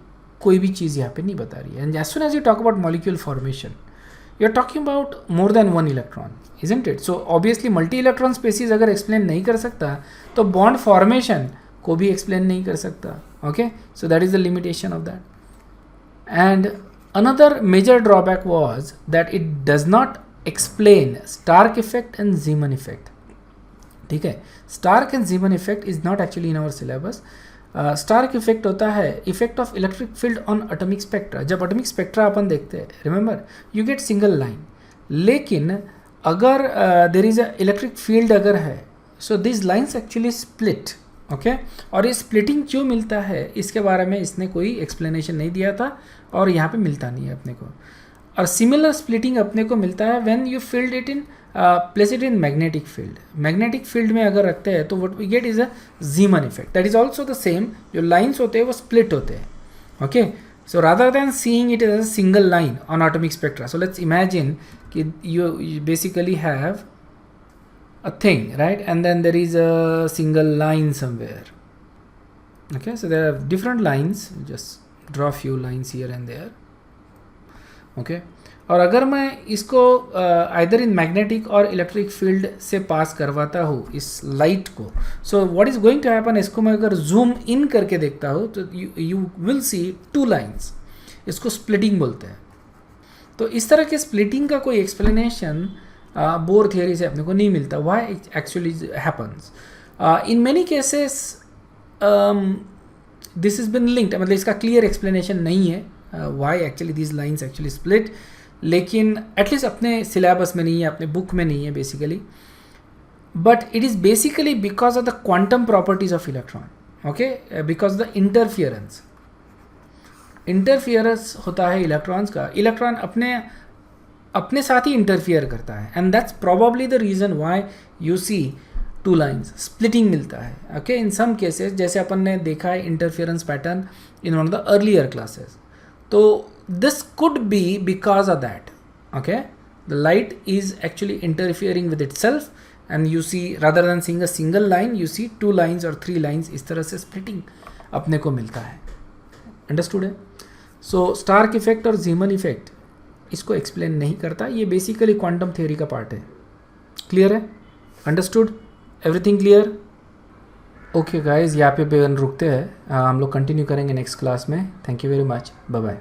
कोई भी चीज़ यहाँ पे नहीं बता रही है. And as soon as you talk about molecule formation, you are talking about more than one electron, isn't it? So obviously multi electron species अगर एक्सप्लेन नहीं कर सकता तो बॉन्ड फॉर्मेशन को भी एक्सप्लेन नहीं कर सकता. Okay, so that is the limitation of that. And another major drawback was that it does not explain Stark effect and Zeeman effect. ठीक है, Stark and Zeeman effect is not actually in our syllabus. Stark effect होता है effect of electric field on atomic spectra. जब atomic spectra अपन देखते हैं, remember you get single line. लेकिन अगर there is a electric field अगर है, so these lines actually split. Okay, और ये स्प्लिटिंग क्यों मिलता है इसके बारे में इसने कोई एक्सप्लेनेशन नहीं दिया था, और यहाँ पे मिलता नहीं है अपने को. और सिमिलर स्प्लिटिंग अपने को मिलता है when you field it in place it in magnetic field. Magnetic field में अगर रखते हैं तो what we get is a Zeeman effect. That is also the same. जो लाइन्स होते हैं वो स्प्लिट होते हैं. Okay, so rather than seeing it as a single line on atomic spectra, so let's imagine कि you basically have a thing, right? And then there is a single line somewhere. Okay, so there are different lines. Just draw few lines here and there. Okay, और अगर मैं इसको either in magnetic और electric field से pass करवाता हूँ इस light को, so what is going to happen, इसको मैं अगर जूम इन करके देखता हूँ तो you will see two lines. इसको स्प्लिटिंग बोलते हैं. तो इस तरह के स्प्लिटिंग का कोई एक्सप्लेनेशन बोर थियरी से अपने को नहीं मिलता. Why it actually happens in many cases, this is been linked, मतलब इसका क्लियर एक्सप्लेनेशन नहीं है why actually these lines actually split, लेकिन एटलीस्ट अपने सिलेबस में नहीं है, अपने बुक में नहीं है basically. But it is basically because of the quantum properties of electron. Okay, because the interference होता है इलेक्ट्रॉन्स का. इलेक्ट्रॉन अपने साथ ही इंटरफियर करता है, and that's probably the reason why you see two lines splitting मिलता है. ओके, इन some cases जैसे अपन ने देखा है interference pattern in one of the earlier classes. तो this could be because of that. Okay, the light is actually interfering with itself, and you see, rather than seeing a single line, you see two lines or three lines. इस तरह से splitting अपने को मिलता है. Understood है? So Stark effect और Zeeman effect, इसको एक्सप्लेन नहीं करता, ये बेसिकली क्वांटम थ्योरी का पार्ट है। क्लियर है? Understood? Everything clear? Okay guys, यहाँ पे रुकते हैं, हम लोग कंटिन्यू करेंगे नेक्स्ट क्लास में। Thank you very much, bye bye.